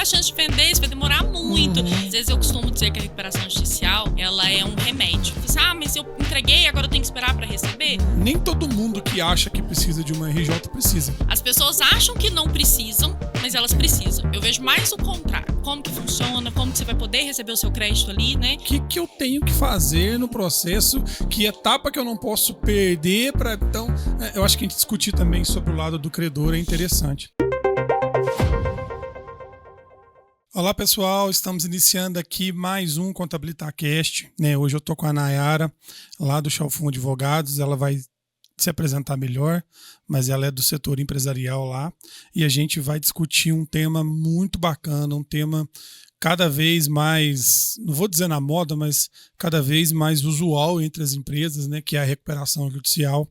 a chance de vender, isso vai demorar muito. Às vezes eu costumo dizer que a recuperação judicial, ela é um remédio. Você, mas eu entreguei, agora eu tenho que esperar para receber? Nem todo mundo que acha que precisa de uma RJ precisa. As pessoas acham que não precisam, mas elas precisam. Eu vejo mais o contrário. Como que funciona, como que você vai poder receber o seu crédito ali, né? O que eu tenho que fazer no processo? Que etapa que eu não posso perder para... Então, eu acho que a gente discutir também sobre o lado do credor é interessante. Olá pessoal, estamos iniciando aqui mais um ContabilitaCast, né? Hoje eu tô com a Nayara, lá do Chalfon Advogados, ela vai se apresentar melhor, mas ela é do setor empresarial lá, e a gente vai discutir um tema muito bacana, um tema cada vez mais, não vou dizer na moda, mas cada vez mais usual entre as empresas, né? Que é a recuperação judicial,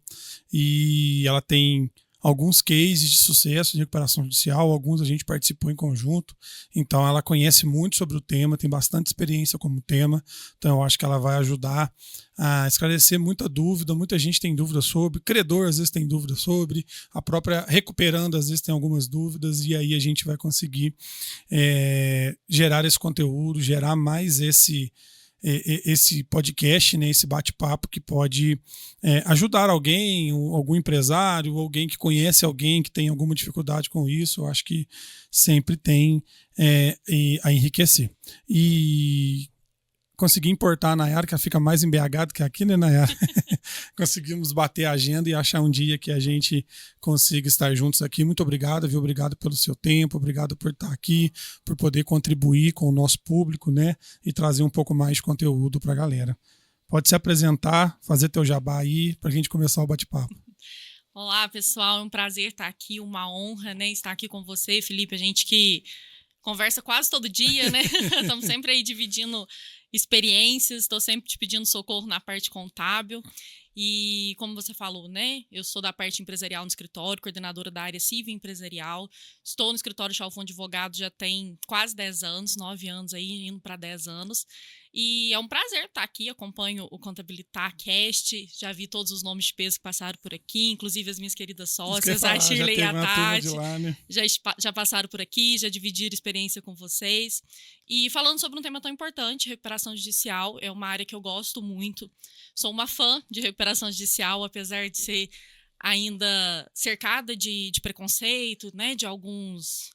e ela tem alguns cases de sucesso de recuperação judicial, alguns a gente participou em conjunto, então ela conhece muito sobre o tema, tem bastante experiência como tema, então eu acho que ela vai ajudar a esclarecer muita dúvida, muita gente tem dúvida sobre, credor às vezes tem dúvida sobre, a própria recuperando às vezes tem algumas dúvidas, e aí a gente vai conseguir gerar esse conteúdo, gerar mais esse podcast, né, esse bate-papo que pode ajudar alguém, algum empresário, alguém que conhece alguém que tem alguma dificuldade com isso. Eu acho que sempre tem a enriquecer. E consegui importar a Nayara, que ela fica mais em BH do que aqui, né, Nayara? Conseguimos bater a agenda e achar um dia que a gente consiga estar juntos aqui. Muito obrigado, viu? Obrigado pelo seu tempo, obrigado por estar aqui, por poder contribuir com o nosso público, né? E trazer um pouco mais de conteúdo para a galera. Pode se apresentar, fazer teu jabá aí, para a gente começar o bate-papo. Olá, pessoal, é um prazer estar aqui, uma honra, né, estar aqui com você, Felipe, a gente que conversa quase todo dia, né? Estamos sempre aí dividindo experiências, estou sempre te pedindo socorro na parte contábil. E como você falou, né? Eu sou da parte empresarial no escritório, coordenadora da área civil empresarial. Estou no escritório Chalfon Advogados já tem quase 10 anos, 9 anos aí, indo para 10 anos. E é um prazer estar aqui, acompanho o ContabilitaCast, já vi todos os nomes de peso que passaram por aqui, inclusive as minhas queridas sócias, a Shirley e a Tati, né? já passaram por aqui, já dividiram experiência com vocês. E falando sobre um tema tão importante, recuperação judicial, é uma área que eu gosto muito. Sou uma fã de recuperação judicial, apesar de ser ainda cercada de preconceito, né, de algumas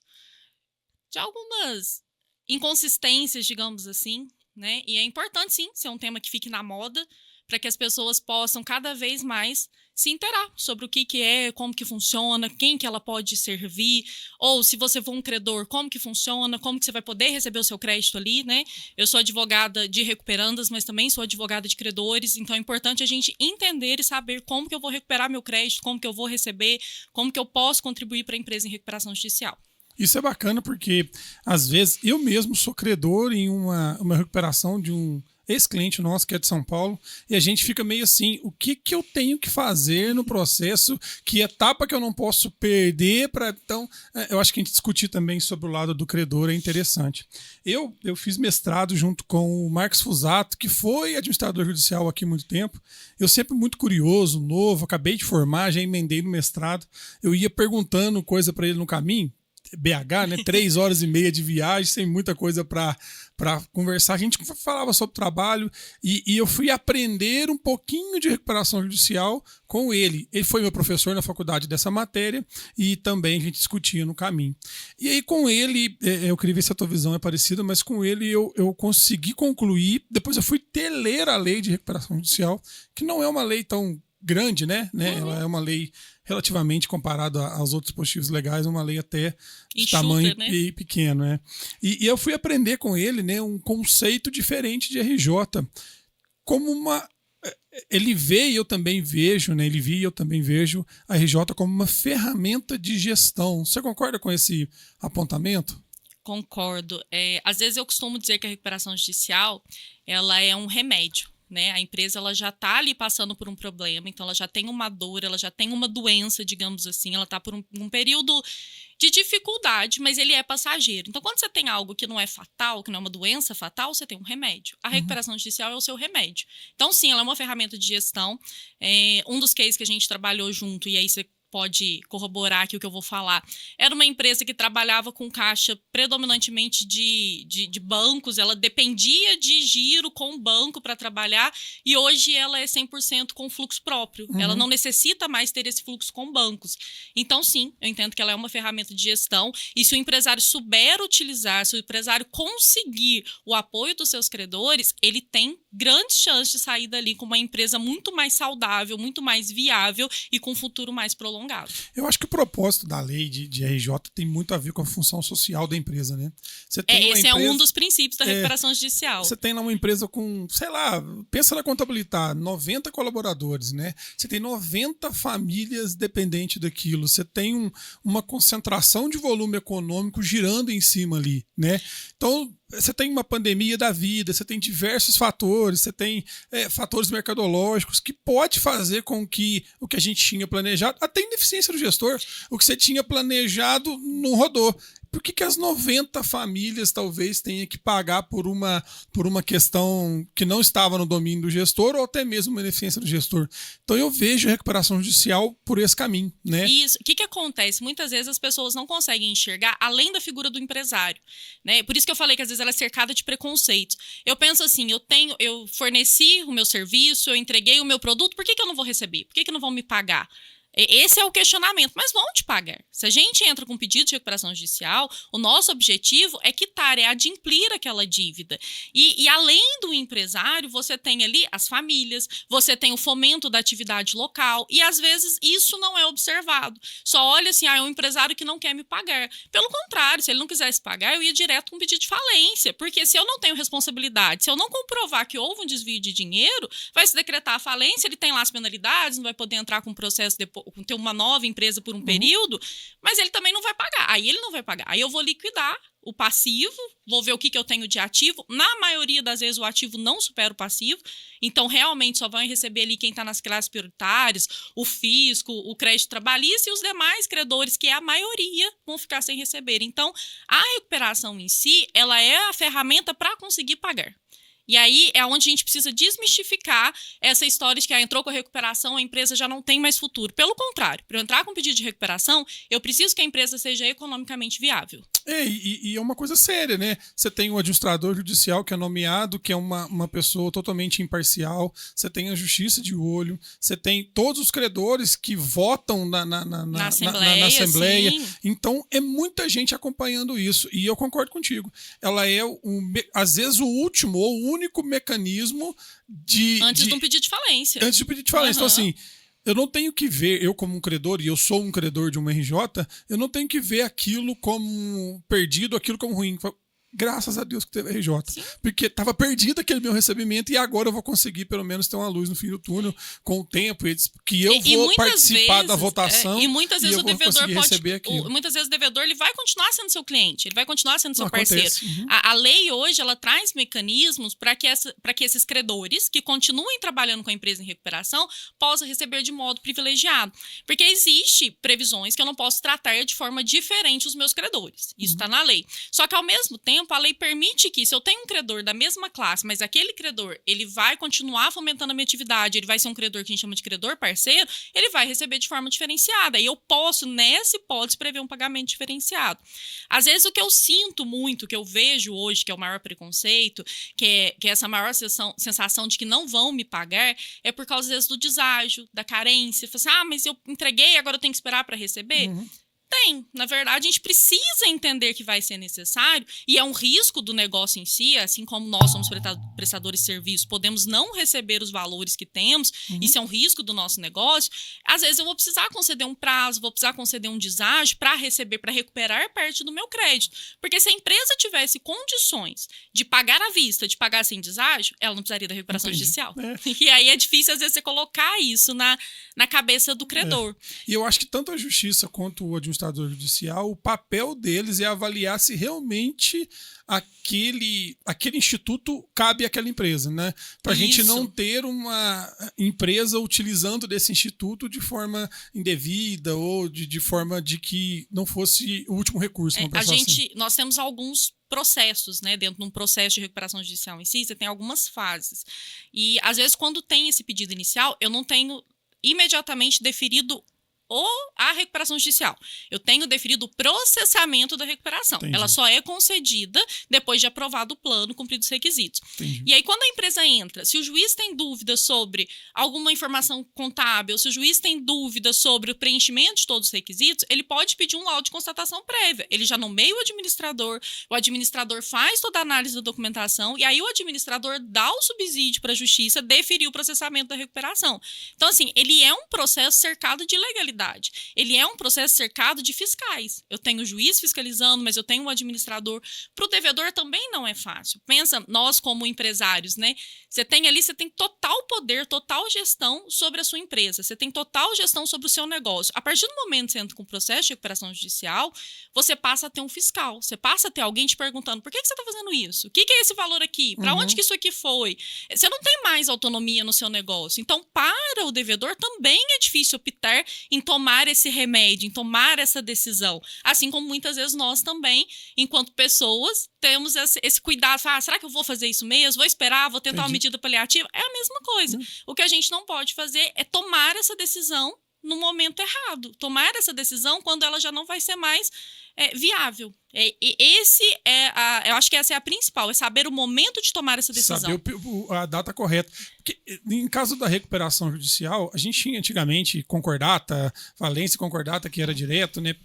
inconsistências, digamos assim, né? E é importante, sim, ser um tema que fique na moda, para que as pessoas possam cada vez mais se inteirar sobre o que é, como que funciona, quem que ela pode servir, ou se você for um credor, como que funciona, como que você vai poder receber o seu crédito ali, né? Eu sou advogada de recuperandas, mas também sou advogada de credores, então é importante a gente entender e saber como que eu vou recuperar meu crédito, como que eu vou receber, como que eu posso contribuir para a empresa em recuperação judicial. Isso é bacana porque, às vezes, eu mesmo sou credor em uma recuperação de um ex-cliente nosso que é de São Paulo, e a gente fica meio assim, o que eu tenho que fazer no processo, que etapa que eu não posso perder para... Então, eu acho que a gente discutir também sobre o lado do credor é interessante. Eu fiz mestrado junto com o Marcos Fusato, que foi administrador judicial aqui há muito tempo. Eu sempre muito curioso, novo, acabei de formar, já emendei no mestrado. Eu ia perguntando coisa para ele no caminho, BH, né? 3 horas e meia de viagem, sem muita coisa para conversar. A gente falava sobre trabalho e eu fui aprender um pouquinho de recuperação judicial com ele. Ele foi meu professor na faculdade dessa matéria e também a gente discutia no caminho. E aí com ele, eu queria ver se a tua visão é parecida, mas com ele eu consegui concluir. Depois eu fui ler a lei de recuperação judicial, que não é uma lei tão grande, né? Ela é uma lei relativamente comparado aos outros dispositivos legais, uma lei até de enxuta, tamanho, né? Pequeno, né? E eu fui aprender com ele, né, um conceito diferente de RJ, como uma... Ele vê e eu também vejo, né? Ele via e eu também vejo a RJ como uma ferramenta de gestão. Você concorda com esse apontamento? Concordo. Às vezes eu costumo dizer que a recuperação judicial, ela é um remédio, né? A empresa ela já está ali passando por um problema, então ela já tem uma dor, ela já tem uma doença, digamos assim, ela está por um período de dificuldade, mas ele é passageiro. Então, quando você tem algo que não é fatal, que não é uma doença fatal, você tem um remédio. A recuperação judicial é o seu remédio. Então, sim, ela é uma ferramenta de gestão. Um dos cases que a gente trabalhou junto, e aí você pode corroborar aqui o que eu vou falar. Era uma empresa que trabalhava com caixa predominantemente de bancos, ela dependia de giro com o banco para trabalhar, e hoje ela é 100% com fluxo próprio. Ela não necessita mais ter esse fluxo com bancos. Então, sim, eu entendo que ela é uma ferramenta de gestão, e se o empresário souber utilizar, se o empresário conseguir o apoio dos seus credores, ele tem grandes chances de sair dali com uma empresa muito mais saudável, muito mais viável e com um futuro mais prolongado. Eu acho que o propósito da lei de RJ tem muito a ver com a função social da empresa, né? Você tem Esse é um dos princípios da recuperação judicial. Você tem lá uma empresa com, sei lá, pensa na contabilidade, 90 colaboradores, né? Você tem 90 famílias dependentes daquilo, você tem uma concentração de volume econômico girando em cima ali, né? Então, você tem uma pandemia da vida, você tem diversos fatores, você tem fatores mercadológicos que pode fazer com que o que a gente tinha planejado, até ineficiência do gestor, o que você tinha planejado não rodou. Por que as 90 famílias talvez tenha que pagar por uma questão que não estava no domínio do gestor ou até mesmo uma ineficiência do gestor? Então eu vejo a recuperação judicial por esse caminho, né? Isso. O que acontece? Muitas vezes as pessoas não conseguem enxergar além da figura do empresário, né? Por isso que eu falei que às vezes ela é cercada de preconceitos. Eu penso assim, eu forneci o meu serviço, eu entreguei o meu produto, por que eu não vou receber? Por que não vão me pagar? Esse é o questionamento, mas vão te pagar. Se a gente entra com pedido de recuperação judicial, o nosso objetivo é quitar, é adimplir aquela dívida. E além do empresário, você tem ali as famílias, você tem o fomento da atividade local, e às vezes isso não é observado. Só olha assim, é um empresário que não quer me pagar. Pelo contrário, se ele não quisesse pagar, eu ia direto com pedido de falência, porque se eu não tenho responsabilidade, se eu não comprovar que houve um desvio de dinheiro, vai se decretar a falência, ele tem lá as penalidades, não vai poder entrar com processo depois, ter uma nova empresa por um período, mas ele também não vai pagar. Aí ele não vai pagar. Aí eu vou liquidar o passivo, vou ver o que eu tenho de ativo. Na maioria das vezes o ativo não supera o passivo, então realmente só vão receber ali quem está nas classes prioritárias, o fisco, o crédito trabalhista e os demais credores, que é a maioria, vão ficar sem receber. Então, a recuperação em si, ela é a ferramenta para conseguir pagar. E aí é onde a gente precisa desmistificar essa história de que entrou com a recuperação, a empresa já não tem mais futuro. Pelo contrário, para eu entrar com pedido de recuperação, eu preciso que a empresa seja economicamente viável. E é uma coisa séria, né? Você tem o administrador judicial que é nomeado, que é uma pessoa totalmente imparcial, você tem a justiça de olho, você tem todos os credores que votam na Assembleia. Então, é muita gente acompanhando isso. E eu concordo contigo. Ela é, às vezes, o último ou o único mecanismo Antes de um pedido de falência. Antes de um pedido de falência. Então, assim, eu não tenho que ver, eu como um credor, e eu sou um credor de uma RJ, eu não tenho que ver aquilo como perdido, aquilo como ruim. Graças a Deus que teve RJ. Sim. Porque estava perdido aquele meu recebimento e agora eu vou conseguir pelo menos ter uma luz no fim do túnel com o tempo que eu vou participar da votação e muitas vezes e eu o devedor receber aquilo. Muitas vezes o devedor ele vai continuar sendo seu cliente, ele vai continuar sendo seu parceiro. Uhum. A lei hoje ela traz mecanismos para que esses credores que continuem trabalhando com a empresa em recuperação possam receber de modo privilegiado. Porque existe previsões que eu não posso tratar de forma diferente os meus credores. Isso está na lei. Só que ao mesmo tempo a lei permite que, se eu tenho um credor da mesma classe, mas aquele credor, ele vai continuar fomentando a minha atividade, ele vai ser um credor que a gente chama de credor parceiro, ele vai receber de forma diferenciada. E eu posso, nessa hipótese, prever um pagamento diferenciado. Às vezes, o que eu sinto muito, que eu vejo hoje, que é o maior preconceito, que é essa maior sensação de que não vão me pagar, é por causa, às vezes, do deságio, da carência. Fala assim, mas eu entreguei, agora eu tenho que esperar para receber? Uhum. Tem. Na verdade, a gente precisa entender que vai ser necessário e é um risco do negócio em si, assim como nós somos prestadores de serviços, podemos não receber os valores que temos, isso é um risco do nosso negócio. Às vezes eu vou precisar conceder um prazo, vou precisar conceder um deságio para receber, para recuperar parte do meu crédito. Porque se a empresa tivesse condições de pagar à vista, de pagar sem deságio, ela não precisaria da recuperação judicial. E aí é difícil, às vezes, você colocar isso na cabeça do credor. E eu acho que tanto a justiça quanto o administrador judicial, o papel deles é avaliar se realmente aquele instituto cabe àquela empresa, né? Para a gente não ter uma empresa utilizando desse instituto de forma indevida ou de forma de que não fosse o último recurso. Nós temos alguns processos, né? Dentro de um processo de recuperação judicial em si, você tem algumas fases. E, às vezes, quando tem esse pedido inicial, eu não tenho imediatamente deferido a recuperação judicial. Eu tenho deferido o processamento da recuperação. Entendi. Ela só é concedida depois de aprovado o plano, cumpridos os requisitos. Entendi. E aí, quando a empresa entra, se o juiz tem dúvida sobre alguma informação contábil, se o juiz tem dúvida sobre o preenchimento de todos os requisitos, ele pode pedir um laudo de constatação prévia. Ele já nomeia o administrador faz toda a análise da documentação, e aí o administrador dá o subsídio para a justiça deferir o processamento da recuperação. Então, assim, ele é um processo cercado de legalidade. Ele é um processo cercado de fiscais. Eu tenho o juiz fiscalizando, mas eu tenho um administrador. Para o devedor também não é fácil. Pensa, nós como empresários, né? Você tem total poder, total gestão sobre a sua empresa. Você tem total gestão sobre o seu negócio. A partir do momento que você entra com o processo de recuperação judicial, você passa a ter um fiscal. Você passa a ter alguém te perguntando: por que você está fazendo isso? O que é esse valor aqui? Para onde que isso aqui foi? Você não tem mais autonomia no seu negócio. Então, para o devedor também é difícil optar em tomar esse remédio, em tomar essa decisão. Assim como muitas vezes nós também, enquanto pessoas, temos esse cuidado. Será que eu vou fazer isso mesmo? Vou esperar? Vou tentar uma medida paliativa? É a mesma coisa. O que a gente não pode fazer é tomar essa decisão no momento errado. Tomar essa decisão quando ela já não vai ser mais viável. Eu acho que essa é a principal, é saber o momento de tomar essa decisão. Saber a data correta. Porque, em caso da recuperação judicial, a gente tinha antigamente concordata, falência e concordata, que era direto, né?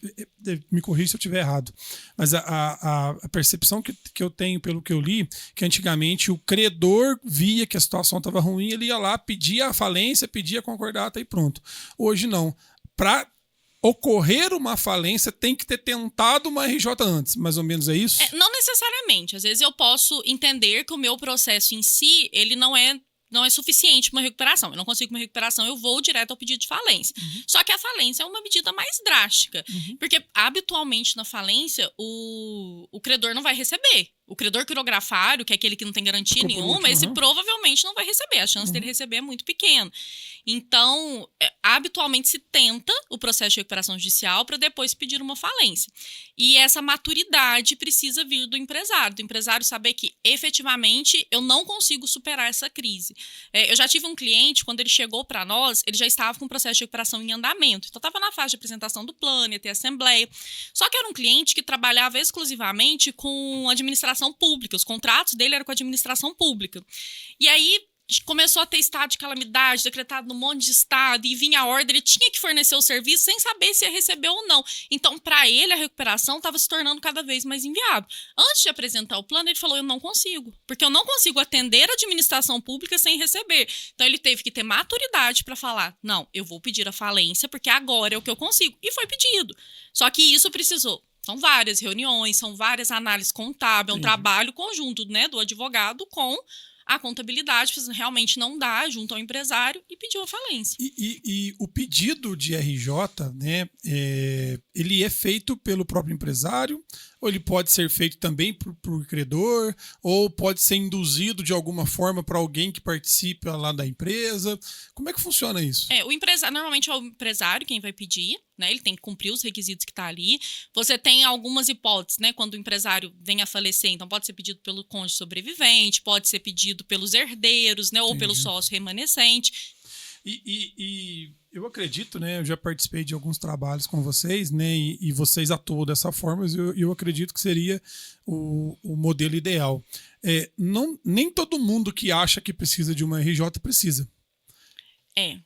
Me corrija se eu estiver errado. Mas a percepção que eu tenho, pelo que eu li, que antigamente o credor via que a situação estava ruim, ele ia lá, pedia a falência, pedia a concordata e pronto. Hoje não. Para ocorrer uma falência, tem que ter tentado uma RJ antes, mais ou menos é isso? Não necessariamente. Às vezes eu posso entender que o meu processo em si, ele não é suficiente para uma recuperação. Eu não consigo uma recuperação, eu vou direto ao pedido de falência. Só que a falência é uma medida mais drástica. Porque, habitualmente, na falência, o credor não vai receber. O credor quirografário, que é aquele que não tem garantia nenhuma, esse provavelmente não vai receber. A chance dele receber é muito pequena. Então, habitualmente se tenta o processo de recuperação judicial para depois pedir uma falência. E essa maturidade precisa vir do empresário saber que, efetivamente, eu não consigo superar essa crise. Eu já tive um cliente, quando ele chegou para nós, ele já estava com o processo de recuperação em andamento. Então, estava na fase de apresentação do plano, ia ter assembleia. Só que era um cliente que trabalhava exclusivamente com administração pública. Os contratos dele eram com a administração pública. E aí, começou a ter estado de calamidade, decretado num monte de estado, e vinha a ordem, ele tinha que fornecer o serviço sem saber se ia receber ou não. Então, para ele, a recuperação estava se tornando cada vez mais inviável. Antes de apresentar o plano, ele falou: eu não consigo, porque eu não consigo atender a administração pública sem receber. Então, ele teve que ter maturidade para falar: não, eu vou pedir a falência, porque agora é o que eu consigo. E foi pedido. Só que isso precisou. São várias reuniões, são várias análises contábeis, é um trabalho conjunto, né, do advogado com a contabilidade, realmente não dá junto ao empresário, e pediu a falência. E o pedido de RJ, né, ele é feito pelo próprio empresário, ou ele pode ser feito também por o credor, ou pode ser induzido de alguma forma para alguém que participa lá da empresa? Como é que funciona isso? Normalmente é o empresário quem vai pedir, né? Ele tem que cumprir os requisitos que está ali. Você tem algumas hipóteses, né? Quando o empresário vem a falecer, então pode ser pedido pelo cônjuge sobrevivente, pode ser pedido pelos herdeiros, né? Ou pelo sócio remanescente. E eu acredito, né? Eu já participei de alguns trabalhos com vocês, né? E vocês atuam dessa forma, mas eu acredito que seria o modelo ideal. Nem todo mundo que acha que precisa de uma RJ precisa.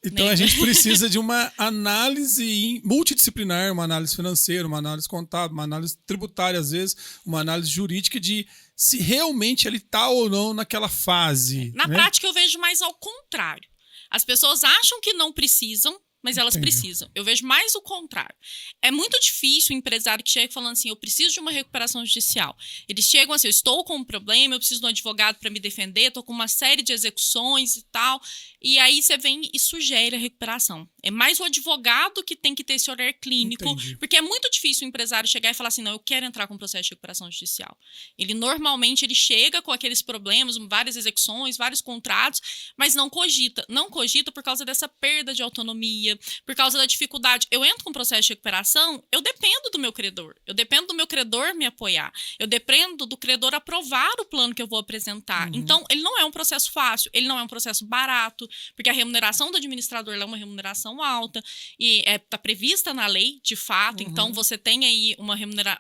Então, né? A gente precisa de uma análise multidisciplinar, uma análise financeira, uma análise contábil, uma análise tributária, às vezes, uma análise jurídica de se realmente ele está ou não naquela fase. Na prática, eu vejo mais ao contrário. As pessoas acham que não precisam, mas elas precisam. Eu vejo mais o contrário. É muito difícil o empresário que chega falando assim: eu preciso de uma recuperação judicial. Eles chegam assim: eu estou com um problema, eu preciso de um advogado para me defender, estou com uma série de execuções e tal. E aí você vem e sugere a recuperação. É mais o advogado que tem que ter esse olhar clínico, porque é muito difícil o empresário chegar e falar assim: não, eu quero entrar com um processo de recuperação judicial. Normalmente ele chega com aqueles problemas, várias execuções, vários contratos, mas não cogita. Não cogita por causa dessa perda de autonomia, dia, por causa da dificuldade. Eu entro com um processo de recuperação, eu dependo do meu credor. Eu dependo do meu credor me apoiar. Eu dependo do credor aprovar o plano que eu vou apresentar. Então, ele não é um processo fácil, ele não é um processo barato, porque a remuneração do administrador é uma remuneração alta e está prevista na lei, de fato. Então, você tem aí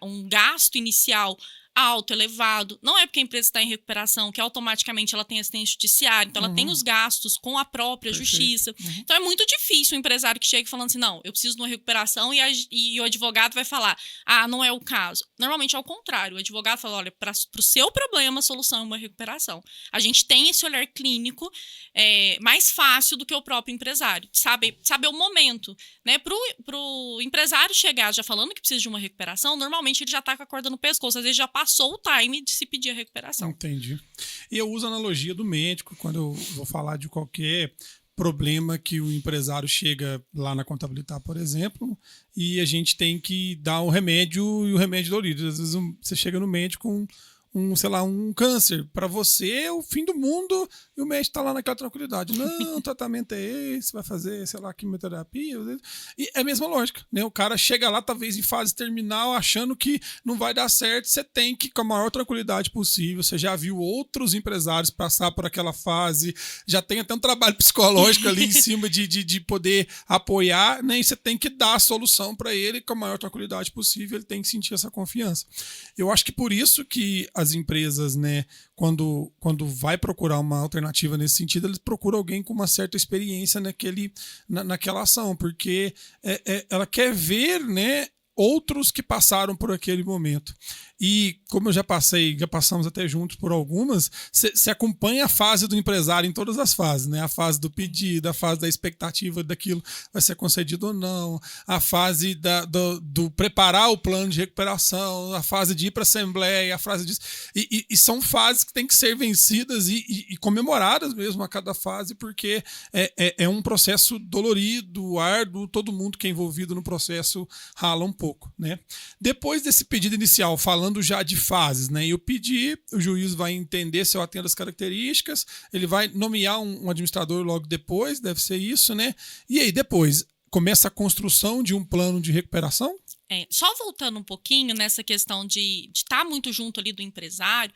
um gasto inicial alto, elevado. Não é porque a empresa está em recuperação que automaticamente ela tem assistência judiciária, então ela tem os gastos com a própria justiça. Então é muito difícil o empresário que chega falando assim, não, eu preciso de uma recuperação e o advogado vai falar, não é o caso. Normalmente é o contrário, o advogado fala, olha, para o seu problema a solução é uma recuperação. A gente tem esse olhar clínico mais fácil do que o próprio empresário, saber o momento, né? Para o empresário chegar já falando que precisa de uma recuperação, normalmente ele já está com a corda no pescoço, às vezes já passou o time de se pedir a recuperação. Entendi. E eu uso a analogia do médico quando eu vou falar de qualquer problema que o empresário chega lá na Contabilitar, por exemplo, e a gente tem que dar o remédio e o remédio dolorido. Às vezes você chega no médico com um câncer. Para você é o fim do mundo e o médico está lá naquela tranquilidade. Não, o tratamento é esse, vai fazer, sei lá, quimioterapia. E é a mesma lógica, né? O cara chega lá, talvez em fase terminal, achando que não vai dar certo. Você tem que, com a maior tranquilidade possível, você já viu outros empresários passar por aquela fase, já tem até um trabalho psicológico ali em cima de poder apoiar, né? E você tem que dar a solução para ele com a maior tranquilidade possível, ele tem que sentir essa confiança. Eu acho que por isso que as empresas, né, quando vai procurar uma alternativa nesse sentido, eles procuram alguém com uma certa experiência naquela ação, porque ela quer ver, né, outros que passaram por aquele momento. E como eu já passamos até juntos por algumas, você acompanha a fase do empresário em todas as fases, né? A fase do pedido, a fase da expectativa daquilo vai ser concedido ou não, a fase do preparar o plano de recuperação, a fase de ir para a assembleia, a fase disso. E são fases que têm que ser vencidas e comemoradas mesmo a cada fase, porque é um processo dolorido, árduo, todo mundo que é envolvido no processo rala um pouco, né? Depois desse pedido inicial, falando já de fases, né? Eu pedi, o juiz vai entender se eu atendo as características, ele vai nomear um administrador logo depois, deve ser isso, né? E aí, depois, começa a construção de um plano de recuperação? Só voltando um pouquinho nessa questão de estar muito junto ali do empresário,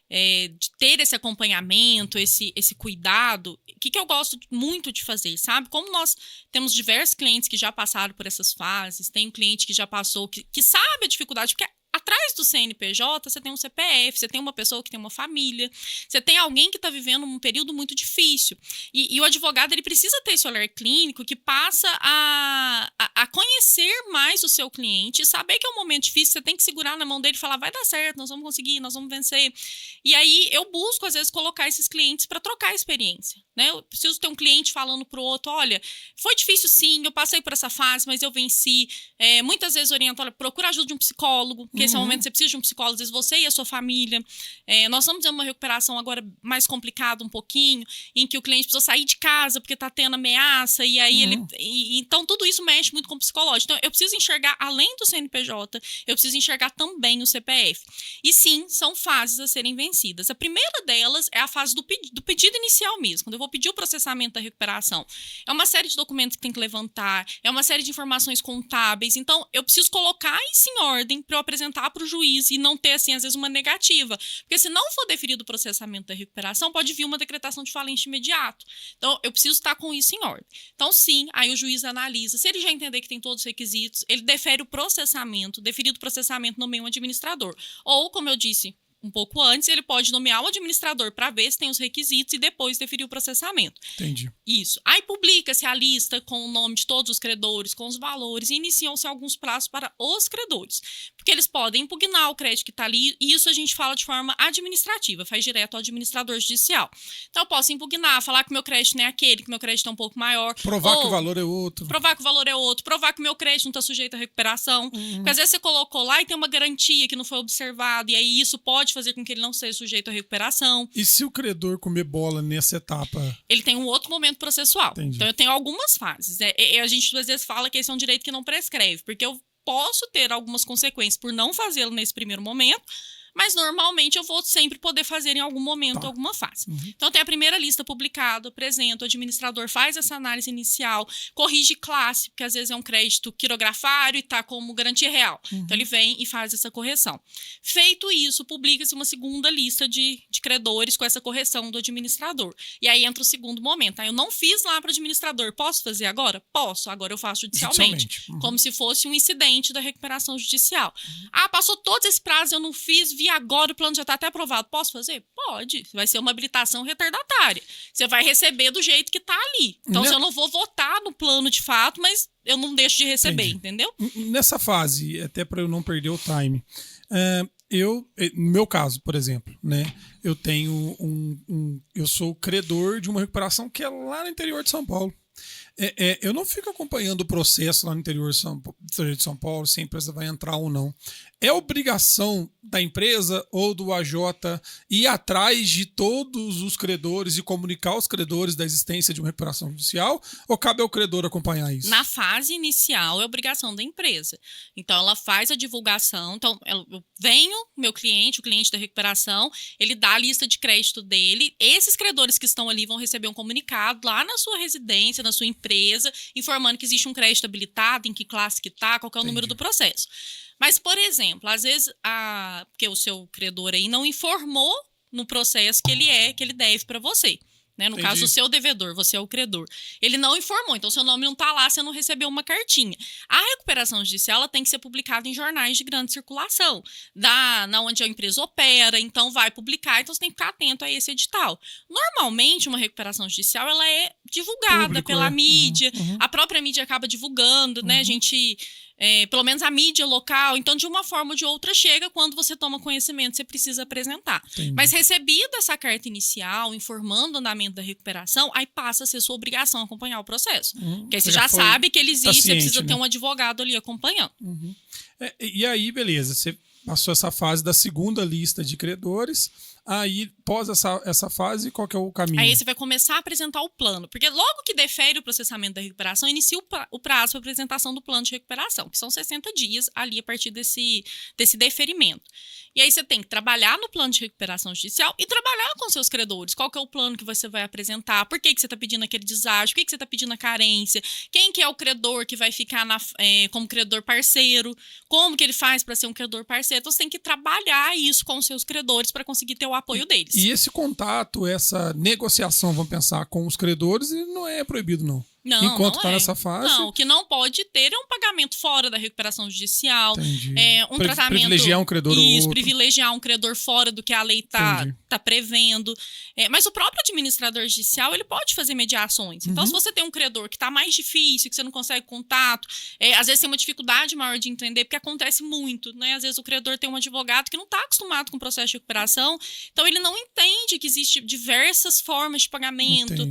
de ter esse acompanhamento, esse cuidado, o que eu gosto muito de fazer, sabe? Como nós temos diversos clientes que já passaram por essas fases, tem um cliente que já passou, que sabe a dificuldade, porque atrás do CNPJ, você tem um CPF, você tem uma pessoa que tem uma família, você tem alguém que está vivendo um período muito difícil. E o advogado, ele precisa ter esse olhar clínico que passa a conhecer mais o seu cliente, saber que é um momento difícil, você tem que segurar na mão dele e falar, vai dar certo, nós vamos conseguir, nós vamos vencer. E aí, eu busco, às vezes, colocar esses clientes para trocar experiência, né? Eu preciso ter um cliente falando para o outro, olha, foi difícil sim, eu passei por essa fase, mas eu venci. Muitas vezes oriento, olha, procura ajuda de um psicólogo, porque esse é o momento que você precisa de um psicólogo, às vezes você e a sua família. Nós estamos em uma recuperação agora mais complicada um pouquinho, em que o cliente precisa sair de casa porque está tendo ameaça, e aí então tudo isso mexe muito com o psicológico. Então eu preciso enxergar, além do CNPJ, eu preciso enxergar também o CPF. E sim, são fases a serem vencidas. A primeira delas é a fase do pedido inicial mesmo, quando eu vou pedir o processamento da recuperação. É uma série de documentos que tem que levantar, é uma série de informações contábeis, então eu preciso colocar isso em ordem para eu apresentar para o juiz e não ter, assim, às vezes uma negativa. Porque se não for deferido o processamento da recuperação, pode vir uma decretação de falência imediato. Então, eu preciso estar com isso em ordem. Então, sim, aí o juiz analisa. Se ele já entender que tem todos os requisitos, ele defere o processamento, deferido o processamento, nomeia um administrador. Ou, como eu disse um pouco antes, ele pode nomear o administrador para ver se tem os requisitos e depois deferir o processamento. Entendi. Isso. Aí publica-se a lista com o nome de todos os credores, com os valores, e iniciam-se alguns prazos para os credores. Porque eles podem impugnar o crédito que está ali, e isso a gente fala de forma administrativa, faz direto ao administrador judicial. Então, eu posso impugnar, falar que meu crédito não é aquele, que meu crédito é um pouco maior. Provar que o valor é outro. Provar que o valor é outro. Provar que meu crédito não está sujeito à recuperação. Porque às vezes você colocou lá e tem uma garantia que não foi observada, e aí isso pode fazer com que ele não seja sujeito à recuperação. E se o credor comer bola nessa etapa? Ele tem um outro momento processual. Entendi. Então, eu tenho algumas fases. A gente, às vezes, fala que esse é um direito que não prescreve, porque eu posso ter algumas consequências por não fazê-lo nesse primeiro momento, mas normalmente eu vou sempre poder fazer em algum momento, alguma fase. Então tem a primeira lista publicada, apresenta, o administrador faz essa análise inicial, corrige classe, porque às vezes é um crédito quirografário e está como garantia real. Então ele vem e faz essa correção. Feito isso, publica-se uma segunda lista de credores com essa correção do administrador. E aí entra o segundo momento. Eu não fiz lá para o administrador, posso fazer agora? Posso, agora eu faço judicialmente. Como se fosse um incidente da recuperação judicial. Passou todos esses prazos, eu não fiz, vi agora, o plano já está até aprovado. Posso fazer? Pode. Vai ser uma habilitação retardatária. Você vai receber do jeito que está ali. Então, eu não vou votar no plano de fato, mas eu não deixo de receber, entendeu? Nessa fase, até para eu não perder o time, no meu caso, por exemplo, né, eu tenho eu sou credor de uma recuperação que é lá no interior de São Paulo. Eu não fico acompanhando o processo lá no interior de São Paulo, se a empresa vai entrar ou não. É obrigação da empresa ou do AJ ir atrás de todos os credores e comunicar aos credores da existência de uma recuperação judicial? Ou cabe ao credor acompanhar isso? Na fase inicial é obrigação da empresa. Então, ela faz a divulgação. Então, eu venho, meu cliente, o cliente da recuperação, ele dá a lista de crédito dele. Esses credores que estão ali vão receber um comunicado lá na sua residência, na sua empresa, informando que existe um crédito habilitado, em que classe que está, qual que é o número do processo. Mas, por exemplo, às vezes, porque o seu credor aí não informou no processo que ele deve para você. Né? No caso, o seu devedor, você é o credor. Ele não informou, então seu nome não está lá, você não recebeu uma cartinha. A recuperação judicial ela tem que ser publicada em jornais de grande circulação, na onde a empresa opera, então vai publicar, então você tem que ficar atento a esse edital. Normalmente, uma recuperação judicial ela é divulgada pela mídia, a própria mídia acaba divulgando, né? A gente... pelo menos a mídia local, então de uma forma ou de outra chega quando você toma conhecimento, você precisa apresentar. Mas recebida essa carta inicial, informando o andamento da recuperação, aí passa a ser sua obrigação acompanhar o processo. Porque aí você já sabe que ele existe, você precisa ter um advogado ali acompanhando. E aí, beleza, você passou essa fase da segunda lista de credores. Aí, pós essa fase, qual que é o caminho? Aí você vai começar a apresentar o plano. Porque logo que defere o processamento da recuperação, inicia o prazo para apresentação do plano de recuperação, que são 60 dias ali a partir desse deferimento. E aí você tem que trabalhar no plano de recuperação judicial e trabalhar com seus credores. Qual que é o plano que você vai apresentar? Por que você está pedindo aquele deságio? Por que você está pedindo a carência? Quem que é o credor que vai ficar como credor parceiro? Como que ele faz para ser um credor parceiro? Então você tem que trabalhar isso com os seus credores para conseguir ter o apoio deles. E esse contato, essa negociação, vamos pensar, com os credores, ele não é proibido, não. Não, enquanto está nessa fase. Não, o que não pode ter é um pagamento fora da recuperação judicial. Tratamento. Privilegiar um credor ou outro. Privilegiar um credor fora do que a lei está prevendo. Mas o próprio administrador judicial ele pode fazer mediações. Então, se você tem um credor que está mais difícil, que você não consegue contato, às vezes tem uma dificuldade maior de entender, porque acontece muito, né? Às vezes o credor tem um advogado que não está acostumado com o processo de recuperação, então ele não entende que existe diversas formas de pagamento.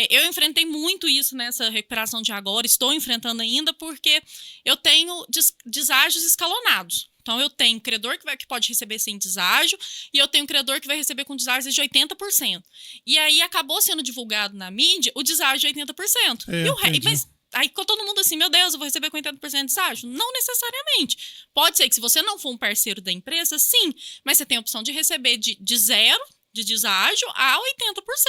Eu enfrentei muito isso nessa recuperação de agora, estou enfrentando ainda, porque eu tenho deságios escalonados. Então, eu tenho credor que pode receber sem deságio e eu tenho credor que vai receber com deságio de 80%. E aí, acabou sendo divulgado na mídia o deságio de 80%. Mas aí ficou todo mundo assim, meu Deus, eu vou receber com 80% de deságio? Não necessariamente. Pode ser que se você não for um parceiro da empresa, sim, mas você tem a opção de receber de zero de deságio a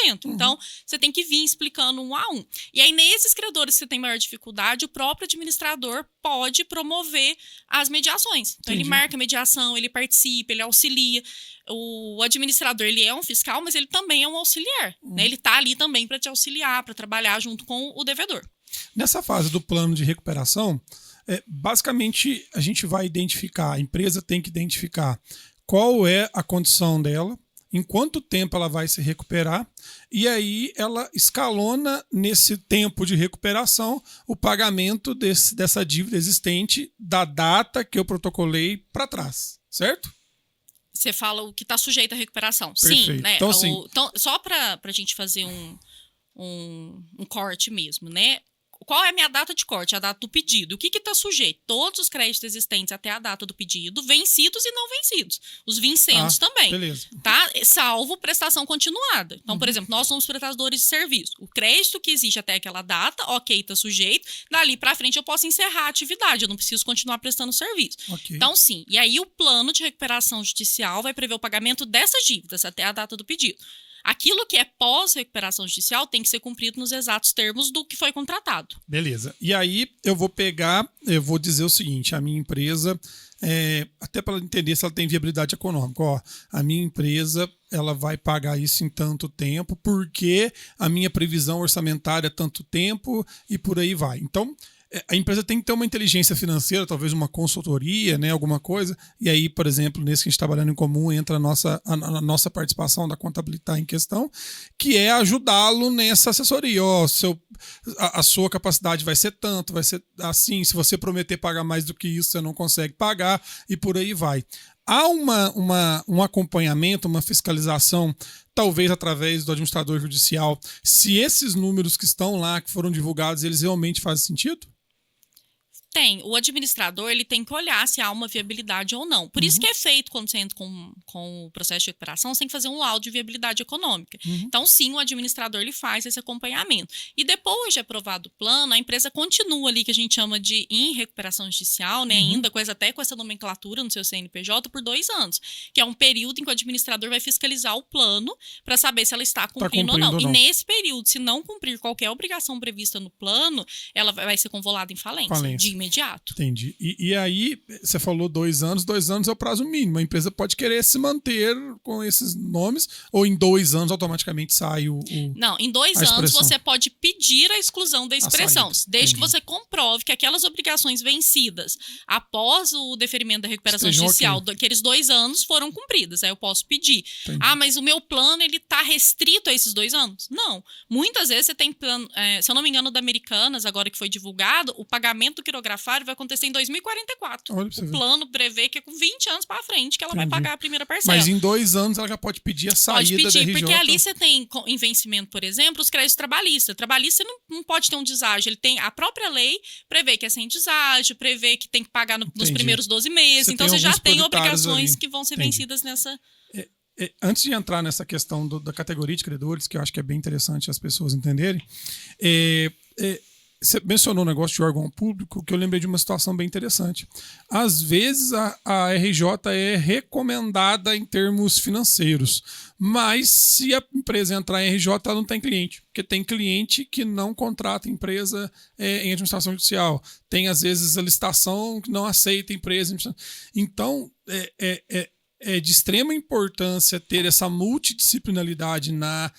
80%. Então, você tem que vir explicando um a um. E aí, nesses credores que você tem maior dificuldade, o próprio administrador pode promover as mediações. Então, ele marca a mediação, ele participa, ele auxilia. O administrador, ele é um fiscal, mas ele também é um auxiliar. Né? Ele está ali também para te auxiliar, para trabalhar junto com o devedor. Nessa fase do plano de recuperação, basicamente, a gente vai identificar, a empresa tem que identificar qual é a condição dela, em quanto tempo ela vai se recuperar, e aí ela escalona nesse tempo de recuperação o pagamento dessa dívida existente da data que eu protocolei para trás, certo? Você fala o que está sujeito à recuperação. Perfeito. Sim, né? Então, só para a gente fazer um corte mesmo, né? qual é a minha data de corte? A data do pedido. O que está sujeito? Todos os créditos existentes até a data do pedido, vencidos e não vencidos. Os vincendos também. Beleza. Tá? Salvo prestação continuada. Então, por exemplo, nós somos prestadores de serviço. O crédito que existe até aquela data, ok, está sujeito. Dali para frente eu posso encerrar a atividade. Eu não preciso continuar prestando serviço. Okay. Então, sim. E aí o plano de recuperação judicial vai prever o pagamento dessas dívidas até a data do pedido. Aquilo que é pós-recuperação judicial tem que ser cumprido nos exatos termos do que foi contratado. Beleza. E aí eu vou dizer o seguinte, a minha empresa, até para entender se ela tem viabilidade econômica, a minha empresa ela vai pagar isso em tanto tempo, porque a minha previsão orçamentária é tanto tempo e por aí vai. Então, a empresa tem que ter uma inteligência financeira, talvez uma consultoria, né, alguma coisa. E aí, por exemplo, nesse que a gente está trabalhando em comum, entra a nossa participação da Contabilitar em questão, que é ajudá-lo nessa assessoria. A sua capacidade vai ser tanto, vai ser assim. Se você prometer pagar mais do que isso, você não consegue pagar e por aí vai. Há um acompanhamento, uma fiscalização, talvez através do administrador judicial, se esses números que estão lá, que foram divulgados, eles realmente fazem sentido? Tem. O administrador ele tem que olhar se há uma viabilidade ou não. Por isso que é feito, quando você entra com o processo de recuperação, você tem que fazer um laudo de viabilidade econômica. Então, sim, o administrador ele faz esse acompanhamento. E depois de aprovado o plano, a empresa continua ali, que a gente chama de em recuperação judicial, né? Ainda até com essa nomenclatura no seu CNPJ, por 2 anos. Que é um período em que o administrador vai fiscalizar o plano para saber se ela está cumprindo ou não. E nesse período, se não cumprir qualquer obrigação prevista no plano, ela vai ser convolada em falência. De imediato. Entendi. E aí, você falou 2 anos, 2 anos é o prazo mínimo. A empresa pode querer se manter com esses nomes, ou em 2 anos automaticamente sai Não, em 2 anos você pode pedir a exclusão da expressão, desde que você comprove que aquelas obrigações vencidas após o deferimento da recuperação judicial, aqueles 2 anos foram cumpridas. Aí eu posso pedir. Entendi. Mas o meu plano ele está restrito a esses 2 anos? Não. Muitas vezes você tem plano, se eu não me engano, da Americanas, agora que foi divulgado, o pagamento do quirografário vai acontecer em 2044. O plano prevê que é com 20 anos para frente que ela vai pagar a primeira parcela. Mas em 2 anos ela já pode pedir a saída da RJ. Porque ali você tem em vencimento, por exemplo, os créditos trabalhistas. Trabalhista não pode ter um deságio. Ele tem a própria lei prevê que é sem deságio, prevê que tem que pagar nos primeiros 12 meses. Então você já tem obrigações ali que vão ser vencidas nessa... Antes de entrar nessa questão da categoria de credores, que eu acho que é bem interessante as pessoas entenderem, você mencionou o negócio de órgão público, que eu lembrei de uma situação bem interessante. Às vezes a RJ é recomendada em termos financeiros, mas se a empresa entrar em RJ, ela não tem cliente, porque tem cliente que não contrata empresa em administração judicial. Tem, às vezes, a licitação que não aceita empresa. Então, é de extrema importância ter essa multidisciplinaridade na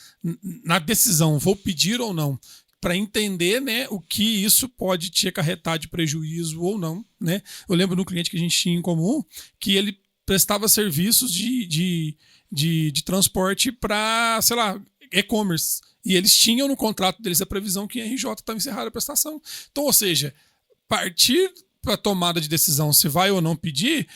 decisão, vou pedir ou não, para entender, né, o que isso pode te acarretar de prejuízo ou não, né? Eu lembro de um cliente que a gente tinha em comum que ele prestava serviços de transporte para, sei lá, e-commerce. E eles tinham no contrato deles a previsão que a RJ estava encerrada a prestação. Então, ou seja, partir para a tomada de decisão se vai ou não pedir,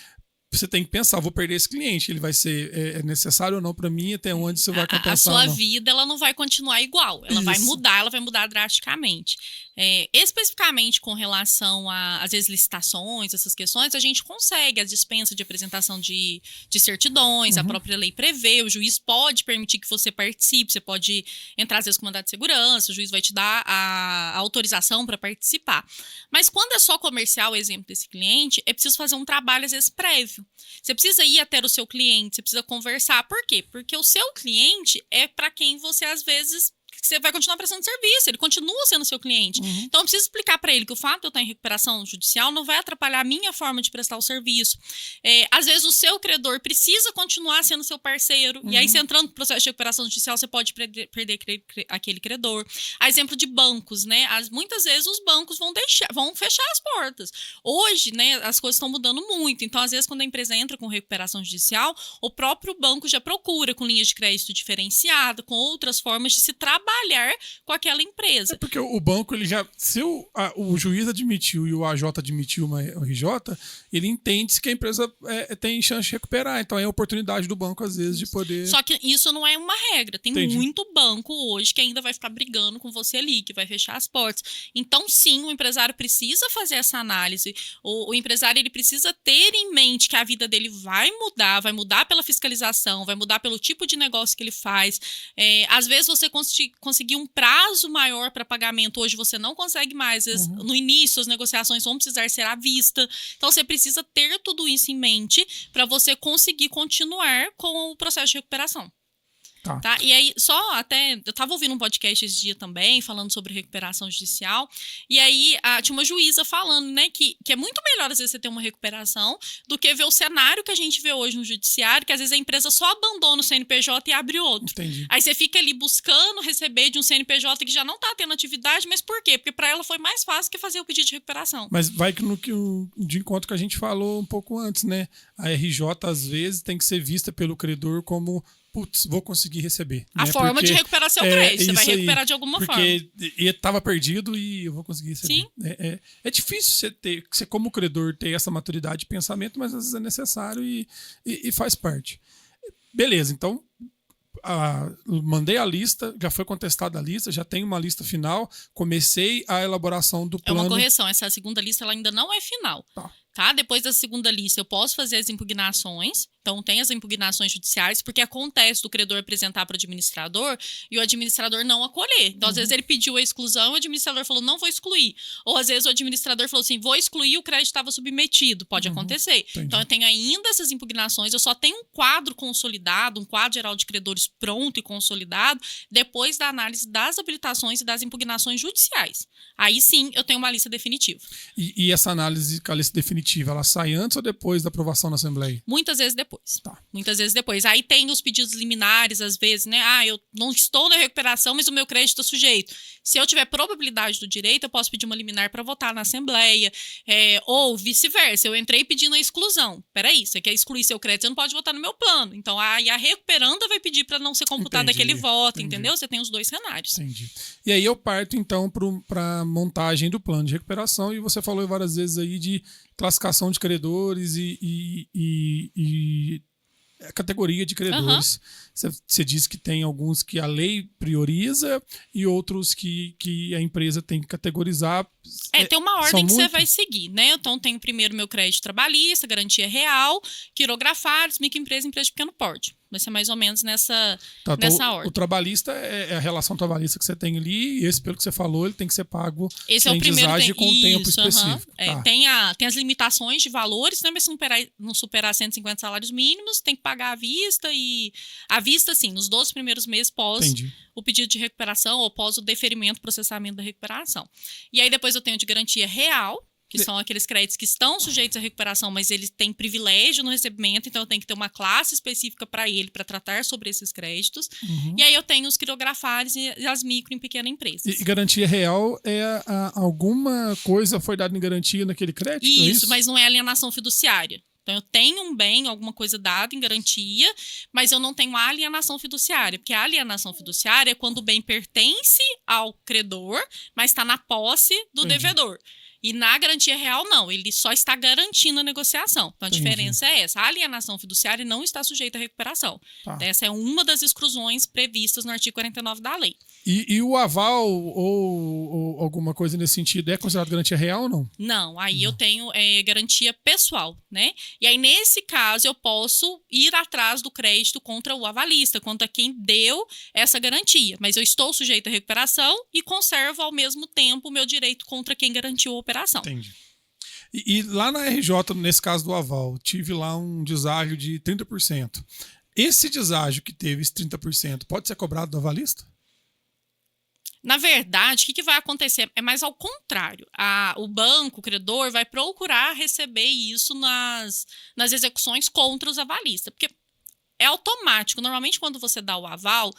você tem que pensar, vou perder esse cliente, ele vai ser necessário ou não para mim, até onde você vai compensar. A sua vida ela não vai continuar igual, ela vai mudar drasticamente. Especificamente com relação às vezes licitações, essas questões, a gente consegue a dispensa de apresentação de certidões, a própria lei prevê, o juiz pode permitir que você participe, você pode entrar às vezes com mandado de segurança, o juiz vai te dar a autorização para participar. Mas quando é só comercial, o exemplo desse cliente, é preciso fazer um trabalho às vezes prévio. Você precisa ir até o seu cliente, você precisa conversar. Por quê? Porque o seu cliente é para quem você, às vezes, você vai continuar prestando serviço, ele continua sendo seu cliente. Então, eu preciso explicar para ele que o fato de eu estar em recuperação judicial não vai atrapalhar a minha forma de prestar o serviço. Às vezes, o seu credor precisa continuar sendo seu parceiro, e aí, você entrando no processo de recuperação judicial, você pode perder aquele credor. A exemplo de bancos, né? Muitas vezes, os bancos vão fechar as portas. Hoje, né, as coisas estão mudando muito. Então, às vezes, quando a empresa entra com recuperação judicial, o próprio banco já procura com linhas de crédito diferenciada, com outras formas de se trabalhar trabalhar com aquela empresa. É porque o banco, ele já. Se o juiz admitiu e o AJ admitiu uma RJ, ele entende que a empresa tem chance de recuperar. Então é a oportunidade do banco, às vezes, de poder. Só que isso não é uma regra. Tem Entendi. muito banco hoje que ainda vai ficar brigando com você ali, que vai fechar as portas. Então, sim, o empresário precisa fazer essa análise. O empresário, ele precisa ter em mente que a vida dele vai mudar pela fiscalização, vai mudar pelo tipo de negócio que ele faz. Às vezes você conseguir um prazo maior para pagamento, hoje você não consegue mais. Às vezes, no início, as negociações vão precisar ser à vista. Então, você precisa ter tudo isso em mente para você conseguir continuar com o processo de recuperação. Tá? E aí, eu tava ouvindo um podcast esse dia também, falando sobre recuperação judicial, e aí tinha uma juíza falando, né, que é muito melhor, às vezes, você ter uma recuperação do que ver o cenário que a gente vê hoje no judiciário, que às vezes a empresa só abandona o CNPJ e abre outro. Entendi. Aí você fica ali buscando receber de um CNPJ que já não tá tendo atividade, mas por quê? Porque para ela foi mais fácil que fazer o pedido de recuperação. Mas vai de encontro que a gente falou um pouco antes, né? A RJ, às vezes, tem que ser vista pelo credor como putz, vou conseguir receber. A forma de recuperar seu crédito. Você vai recuperar de alguma forma. Porque estava perdido e eu vou conseguir receber. Sim. É difícil você, como credor, ter essa maturidade de pensamento, mas às vezes é necessário e faz parte. Beleza, então mandei a lista, já foi contestada a lista, já tenho uma lista final, comecei a elaboração do plano. É uma correção, essa segunda lista ela ainda não é final. Tá? Depois da segunda lista, eu posso fazer as impugnações. Então, tem as impugnações judiciais, porque acontece do credor apresentar para o administrador e o administrador não acolher. Então, às vezes, ele pediu a exclusão e o administrador falou, não vou excluir. Ou, às vezes, o administrador falou assim, vou excluir, o crédito estava submetido. Pode acontecer. Entendi. Então, eu tenho ainda essas impugnações. Eu só tenho um quadro consolidado, um quadro geral de credores pronto e consolidado, depois da análise das habilitações e das impugnações judiciais. Aí, sim, eu tenho uma lista definitiva. E essa análise com a lista definitiva, ela sai antes ou depois da aprovação na Assembleia? Muitas vezes depois. Tá. Muitas vezes depois. Aí tem os pedidos liminares, às vezes, né? Eu não estou na recuperação, mas o meu crédito está sujeito. Se eu tiver probabilidade do direito, eu posso pedir uma liminar para votar na Assembleia. Ou vice-versa. Eu entrei pedindo a exclusão. Peraí, você quer excluir seu crédito, você não pode votar no meu plano. Então, aí a recuperanda vai pedir para não ser computado aquele voto, entendeu? Você tem os dois cenários. Entendi. E aí eu parto, então, para a montagem do plano de recuperação. E você falou várias vezes aí de classificação de credores e a categoria de credores. Você disse que tem alguns que a lei prioriza e outros que a empresa tem que categorizar. Tem uma ordem que você vai seguir, né? Então, tenho primeiro meu crédito trabalhista, garantia real, quirografários, microempresa e empresa de pequeno porte. Vai ser mais ou menos nessa ordem. O trabalhista é a relação trabalhista que você tem ali, e esse, pelo que você falou, ele tem que ser pago esse é o primeiro com um tempo específico. Tem as limitações de valores, né? Mas se não superar 150 salários mínimos, tem que pagar à vista e à vista, sim, nos 12 primeiros meses pós o pedido de recuperação ou pós o deferimento, processamento da recuperação. E aí depois eu tenho de garantia real, que são aqueles créditos que estão sujeitos à recuperação, mas eles têm privilégio no recebimento, então eu tenho que ter uma classe específica para ele, para tratar sobre esses créditos. E aí eu tenho os quirografários e as micro e pequenas empresas. E garantia real alguma coisa foi dada em garantia naquele crédito? Isso, mas não é alienação fiduciária. Então, eu tenho um bem, alguma coisa dada em garantia, mas eu não tenho alienação fiduciária. Porque a alienação fiduciária é quando o bem pertence ao credor, mas está na posse do devedor. E na garantia real, não. Ele só está garantindo a negociação. Então, a diferença é essa. A alienação fiduciária não está sujeita à recuperação. Essa é uma das exclusões previstas no artigo 49 da lei. E o aval ou alguma coisa nesse sentido é considerado garantia real ou não? Não. Aí eu tenho garantia pessoal, né? E aí, nesse caso, eu posso ir atrás do crédito contra o avalista, contra quem deu essa garantia. Mas eu estou sujeito à recuperação e conservo, ao mesmo tempo, o meu direito contra quem garantiu a operação. Entendi. E lá na RJ, nesse caso do aval, tive lá um deságio de 30%. Esse deságio que teve, esse 30%, pode ser cobrado do avalista? Na verdade, o que vai acontecer? É mais ao contrário. O banco, o credor, vai procurar receber isso nas execuções contra os avalistas. Porque é automático. Normalmente, quando você dá o aval,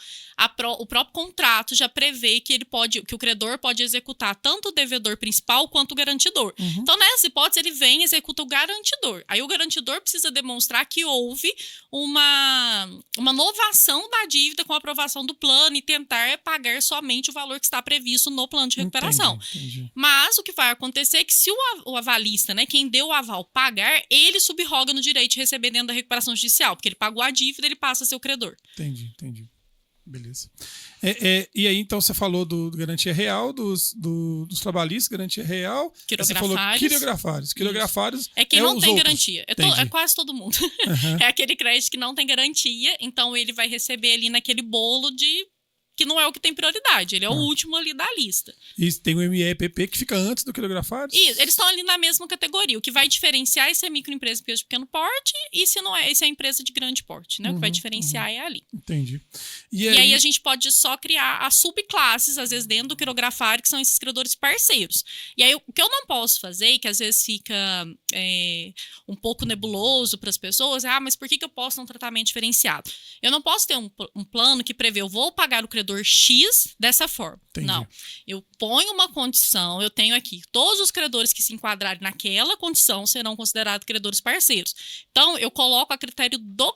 o próprio contrato já prevê que que o credor pode executar tanto o devedor principal quanto o garantidor. Então, nessa hipótese, ele vem e executa o garantidor. Aí o garantidor precisa demonstrar que houve uma novação da dívida com a aprovação do plano e tentar pagar somente o valor que está previsto no plano de recuperação. Entendi. Mas o que vai acontecer é que se o avalista, né, quem deu o aval, pagar, ele subroga no direito de receber dentro da recuperação judicial, porque ele pagou a dívida, ele passa a ser o credor. Entendi. Beleza. E aí, então, você falou do garantia real, dos trabalhistas, garantia real. Você falou quirografários. Quirografários é quem não tem outros. garantia. É quase todo mundo. É aquele crédito que não tem garantia, então ele vai receber ali naquele bolo que não é o que tem prioridade, ele é o último ali da lista. E tem o MEPP que fica antes do quirografário? Isso, eles estão ali na mesma categoria. O que vai diferenciar se é microempresa de pequeno porte e se não é, se é empresa de grande porte, né? O que vai diferenciar é ali. Entendi. E aí a gente pode só criar as subclasses, às vezes dentro do quirografário, que são esses credores parceiros. E aí o que eu não posso fazer, e que às vezes fica um pouco nebuloso para as pessoas, mas por que eu posso ter um tratamento diferenciado? Eu não posso ter um plano que prevê, eu vou pagar o credor X dessa forma. Entendi. Não. Eu ponho uma condição, eu tenho aqui, todos os credores que se enquadrarem naquela condição serão considerados credores parceiros. Então, eu coloco a critério do